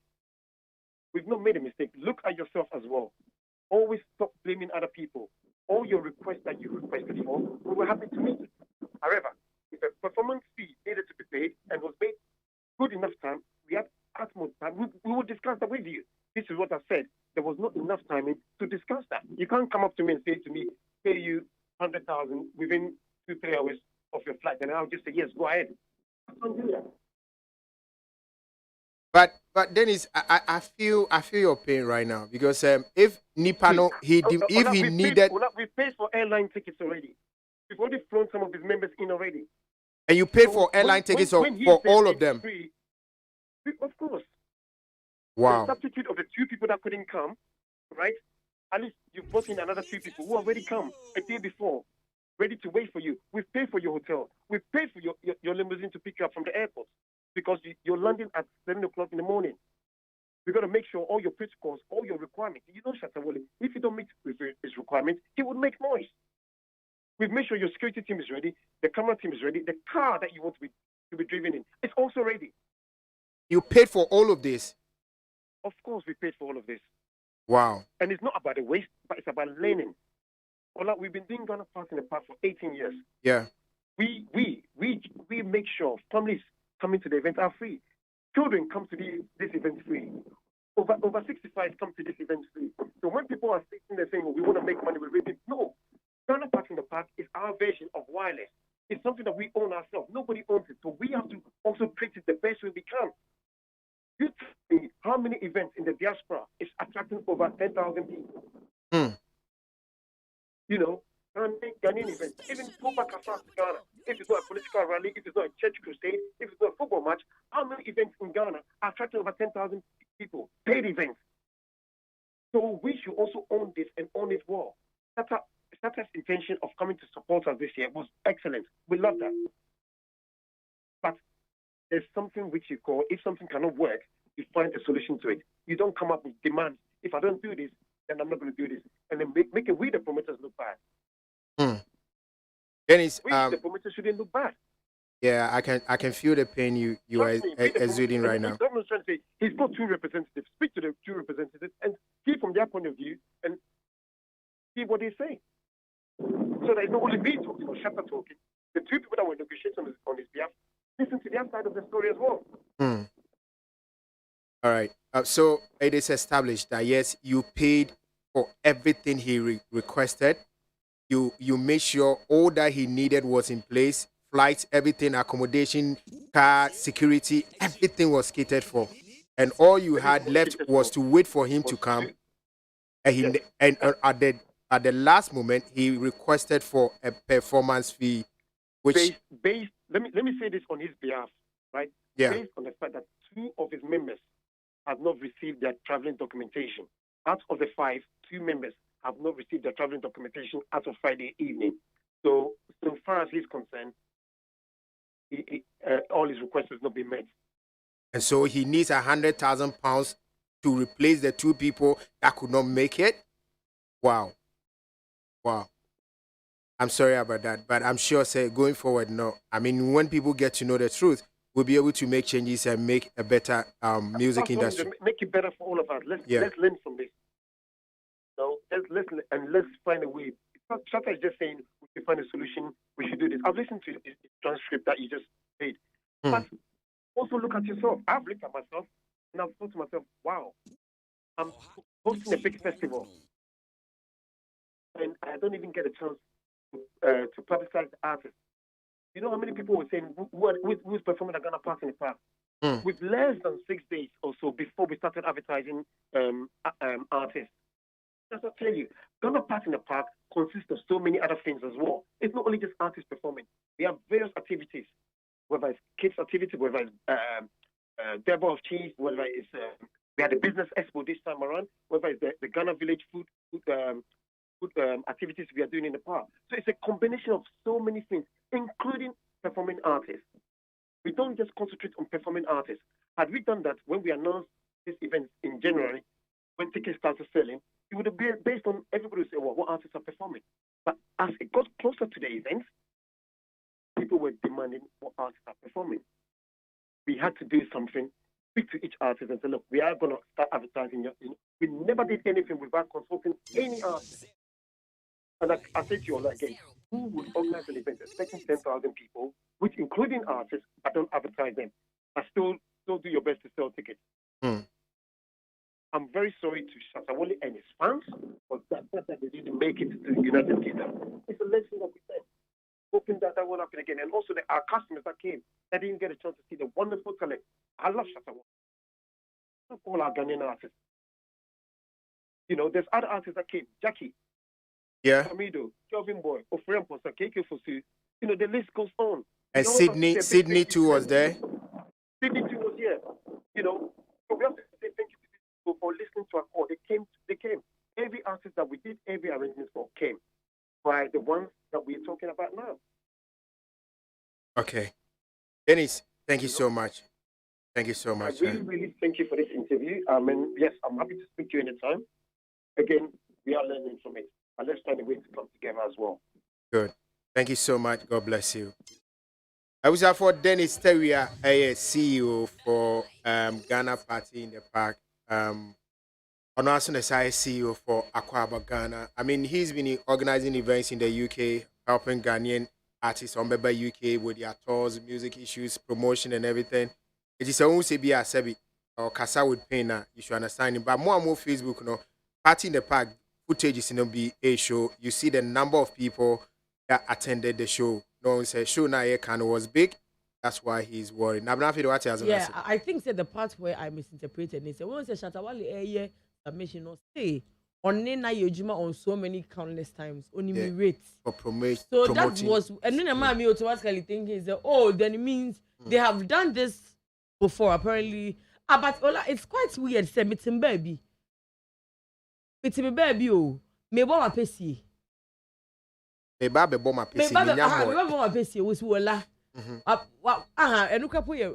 we've not made a mistake. Look at yourself as well. Always stop blaming other people. All your requests that you requested for, we were happy to meet it. However, if a performance fee needed to be paid and was paid good enough time, we had utmost time, we would discuss that with you. This is what I said. There was not enough time to discuss that. You can't come up to me and say to me, pay you 100,000 within 2-3 hours of your flight, and I'll just say, yes, go ahead. I can't do that. But Dennis, I feel your pain right now because if Nipano if he needed, we paid for airline tickets already. We've already flown some of his members in already. And you paid for airline tickets for all of them. Free, of course. Wow. The substitute of the 2 people that couldn't come, right? At least you've brought in another 3 people who already come a day before, ready to wait for you. We've paid for your hotel. We've paid for your limousine to pick you up from the airport because you're landing at 7 o'clock in the morning. We've got to make sure all your protocols, all your requirements. You know, Shatawale, if you don't meet with his requirements, he would make noise. We've made sure your security team is ready, the camera team is ready, the car that you want to be driven in is also ready. You paid for all of this? Of course, we paid for all of this. Wow. And it's not about the waste, but it's about learning. Well, we've been doing Ghana Park in the past for 18 years. Yeah. We make sure families coming to the event are free. Children come to this event free. Over 65 come to this event free. So when people are sitting there saying, well, we want to make money with it, no. Ghana Park in the Park is our version of wireless. It's something that we own ourselves. Nobody owns it. So we have to also create it the best way we can. You tell me how many events in the diaspora is attracting over 10,000 people? You know, Ghanaian events. Even go back as far as Ghana. If it's not a political rally, if it's not a church crusade, if it's not a football match, how many events in Ghana are attracting over 10,000 people? Paid events. So we should also own this and own it well. Saturday's intention of coming to support us this year was excellent. We love that. But there's something which you call, if something cannot work, you find a solution to it. You don't come up with demands. If I don't do this, then I'm not going to do this. And then make it we the promoters look bad. Dennis, the promoters shouldn't look bad. Yeah, I can feel the pain you are exuding right now. The government's trying to say he's got 2 representatives. Speak to the 2 representatives and see from their point of view and see what they say. So that it's not only me talking or Shatta talking. The 2 people that were negotiating on his behalf, listen to their side of the story as well. All right. So it is established that yes, you paid for everything he requested. You made sure all that he needed was in place. Flights, everything, accommodation, car, security, everything was catered for. And all you had left was to wait for him to come. And at the last moment, he requested for a performance fee, which based. Let me say this on his behalf, right? Yeah. Based on the fact that 2 of his members have not received their traveling documentation. Out of the 5, 2 members have not received their traveling documentation as of Friday evening. So far as he's concerned, all his requests have not been met. And so he needs £100,000 to replace the 2 people that could not make it. Wow. I'm sorry about that, but I'm sure, say, going forward, no. I mean, when people get to know the truth, we'll be able to make changes and make a better music industry. Make it better for all of us. Let's learn from this. So let's find a way. Shatta is just saying we should find a solution. We should do this. I've listened to the transcript that you just made, but also look at yourself. I've looked at myself and I've thought to myself, wow, I'm hosting a big festival, and I don't even get a chance to publicize the artist. You know how many people were saying, who's performing at Ghana Park in the Park? With less than 6 days or so before we started advertising artists. That's what I tell you. Ghana Park in the Park consists of so many other things as well. It's not only just artists performing. We have various activities, whether it's kids' activity, whether it's Devil of Cheese, whether it's we had a business expo this time around, whether it's the Ghana Village food activities we are doing in the park. So it's a combination of so many things, including performing artists. We don't just concentrate on performing artists. Had we done that when we announced this event in January, when tickets started selling, it would have been based on everybody would say, well, what artists are performing? But as it got closer to the event, people were demanding what artists are performing. We had to do something, speak to each artist and say, look, we are going to start advertising. We never did anything without consulting any artist. And I said to you all again, who would organize an event expecting 10,000 people, which including artists, but don't advertise them, but still do your best to sell tickets? I'm very sorry to Shatawale and his fans for that they didn't make it to the United Kingdom. It's a lesson that we said. Hoping that won't happen again. And also our customers that came, they didn't get a chance to see the wonderful talent. I love Shatawale. All our Ghanaian artists. There's other artists that came. Jackie. Yeah. Amido, Kelvin Boy, Ofrem Posa, KK Fosu. The list goes on. And Sydney too was there. Sydney too was here. So we have to say thank you to people for listening to our call. They came. Every artist that we did every arrangement for came. By the ones that we're talking about now. Okay. Dennis, thank you so much. Thank you so much. I really thank you for this interview. Yes, I'm happy to speak to you anytime. Again, we are learning from it. And let's find a way to come together as well. Good. Thank you so much. God bless you. I was for Dennis Teria, CEO for Ghana Party in the Park. And also the CEO for Aquaba Ghana. I mean, he's been organizing events in the UK, helping Ghanaian artists on Beba UK with their tours, music issues, promotion, and everything. It is a UCB Sebi or Kasa with Pena. You should understand it. But more and more Facebook, Party in the Park footage is in be a show. You see the number of people that attended the show. No one said show now was big. That's why he's worried. Now, yeah, I think that the part where I misinterpreted it. When I said Shatawale submission or say on on so many countless times only me rates for promotion. So that was, and then me automatically thinking is that then it means they have done this before apparently. But it's quite weird. Say it's baby. It's me baby me bo ma pesi. Me ba be bo ma pesi. Me ba bo ma pesi wo si wola. Enuka po ye.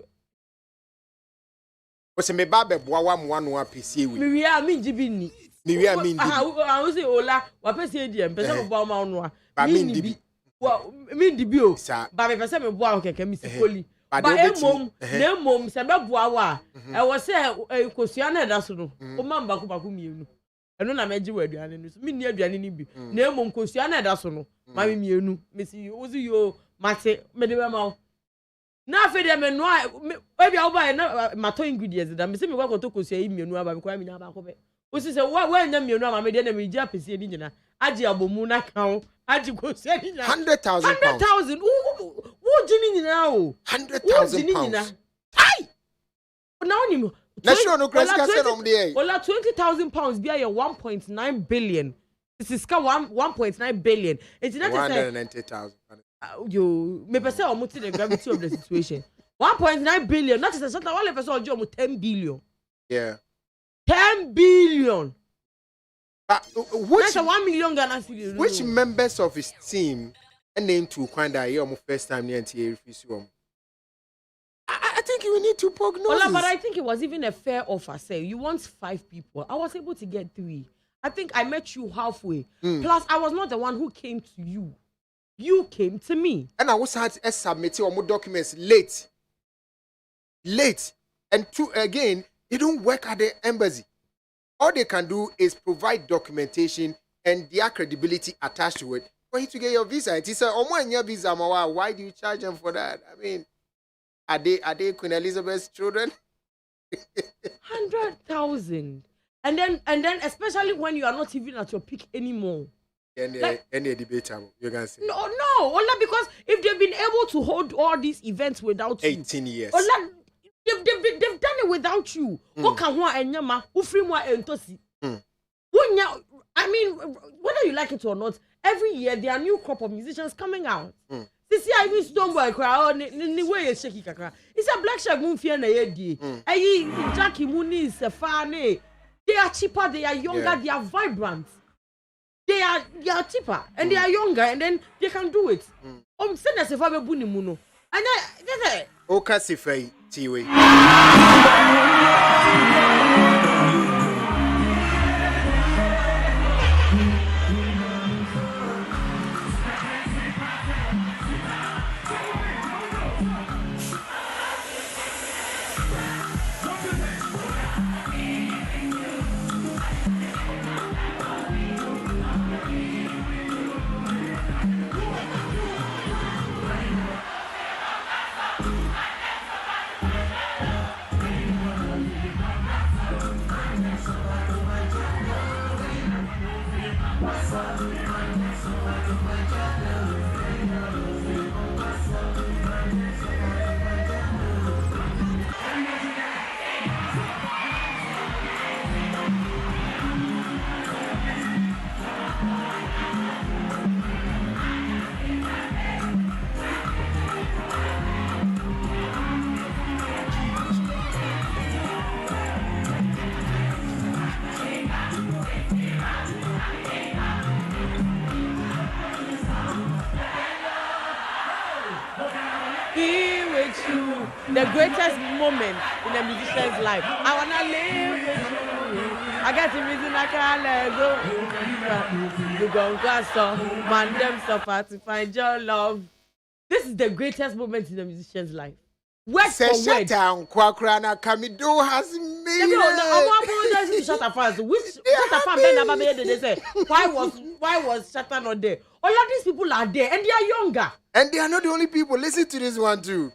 O se me ba be boa wa mo anu apesi wi. Me wia mi njibi ni. Me wia mi ndi. O se ola wa pesi e die mpese mo boa ma anu a. Ba mi ndi. Wa mi ndi bi o. Ba me pese me boa keke mi sikoli. Ba emom se be boa wa. E wo se kosua na da so no. O ma mbako bako mienu. Eno na meji wa aduane no so. Mi ni aduane ni bi. Na emom kosua na da so no. Ma mi mienu. Me si ozu yo mate me de be ma. Na fe de me no e bia wo ba na mato ingredients da me se me kwa to kosua yi mienu aba me kwa mi na ba ko be. O si se wa nya mienu ama me de na me ji apese ni nyina. Aji abomu na kan. Aji kosua ni nyina. 100,000 pounds. 100,000. Wo jini nyina o. 100,000 pounds. Ai! Na oni na sure no crazy can on the ola 20,000 pounds be 1.9 billion. This is 1.9 billion. It's not 190,000. You me pese o muti the gravity of the situation. 1.9 billion. That is a certain one person o 10 billion. Yeah. 10 billion. Which that's a 1 million Ghana cedis. Which members of his team named to Kwanda here first time near NTA refuse you? I think you need to prognose. But I think it was even a fair offer. Say you want 5 people. I was able to get 3. I think I met you halfway. Plus, I was not the one who came to you. You came to me. And I was had to submit all my documents late. And again, they don't work at the embassy. All they can do is provide documentation and their credibility attached to it for you to get your visa. And he said, your visa, why do you charge them for that? I mean, are they Queen Elizabeth's children? 100,000. And then especially when you are not even at your peak anymore. Any debatable, you can say. No, Ola, because if they've been able to hold all these events without 18 years. Ola, they've done it without you. I mean, whether you like it or not, every year there are new crop of musicians coming out. This year, I even Stoneboy cry. Ni way shaky kakra. It's a black shag moon fear na yedi. Ayi Jackie Mooney is a funny. They are cheaper. They are younger. They are vibrant. They are cheaper and they are younger, and then they can do it. Send us if I be buni muno. And that's it. Oka sifei tiwe. The greatest moment in a musician's life. I wanna live with you. I got the reason I can't let go. You gon' go so man them suffer to find your love. This is the greatest moment in a musician's life. Word for word. Shut down, Kwakrana Kamido has made it. Shut up first. Which shut up first? They say why was Shatta not there? All of these people are there and they are younger. And they are not the only people. Listen to this one too.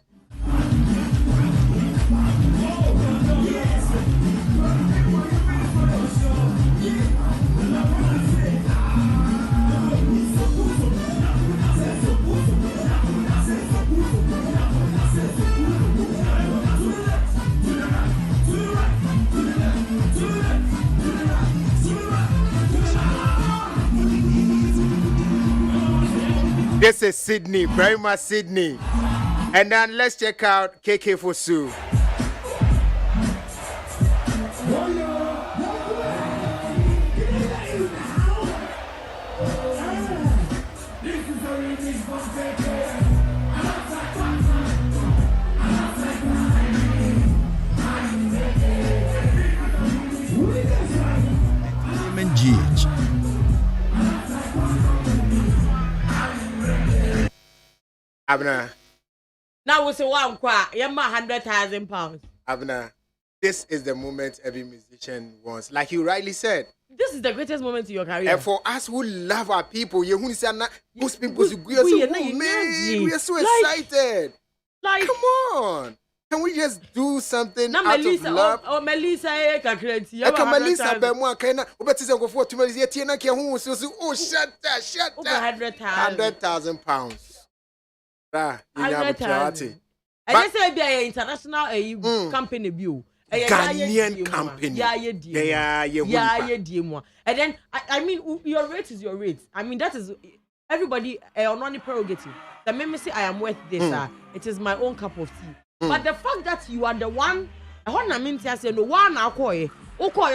This is Sydney, very much Sydney. And then let's check out KK Fosu. Abner. Now we say one qua, yama £100,000. Abner, this is the moment every musician wants. Like you rightly said. This is the greatest moment in your career. And for us who love our people, most people we are so excited. Like, come on. Can we just do something now out Melissa, of love? Melissa, Melissa, shut up. £100,000. £100,000. And they say be an international company view. Ghanaian company. And then I mean your rate is your rate. I mean that is everybody on one prerogative. The me say I am worth this. It is my own cup of tea. But the fact that you are the one, I mean to say no one call your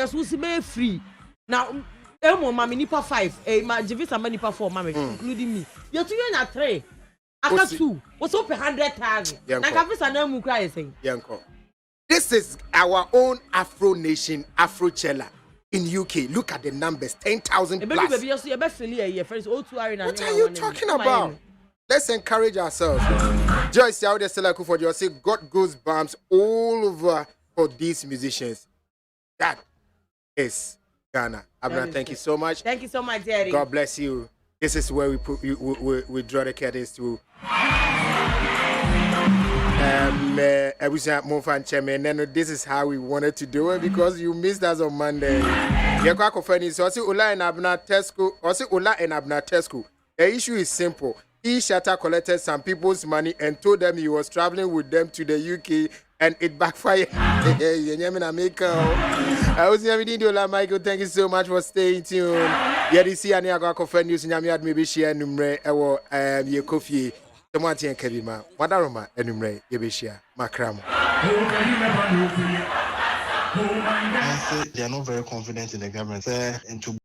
so free. Now mommy nipa 5, my Jivisa nipa 4, mommy, including me. You're 2 and 3. After 2, what's up 100,000? This is our own Afro Nation, Afro Chella in UK. Look at the numbers, 10,000 plus. What are you talking about? Let's encourage ourselves. Joyce, how they for you say got goosebumps all over for these musicians. That is Ghana. Abner, thank you so much. Thank you so much, Jerry. God bless you. This is where we draw the curtains to. This is how we wanted to do it because you missed us on Monday. So Ola and Abner Tesco. The issue is simple. Shatta collected some people's money and told them he was traveling with them to the UK and it backfired. Ola Michael, thank you so much for staying tuned. Yadisi and Yaga News in Yamiad maybe share numre ewo ye coffee. Tomati and Kevima, Madaroma, Enumre, Yebishia, Macram. They are not very confident in the government.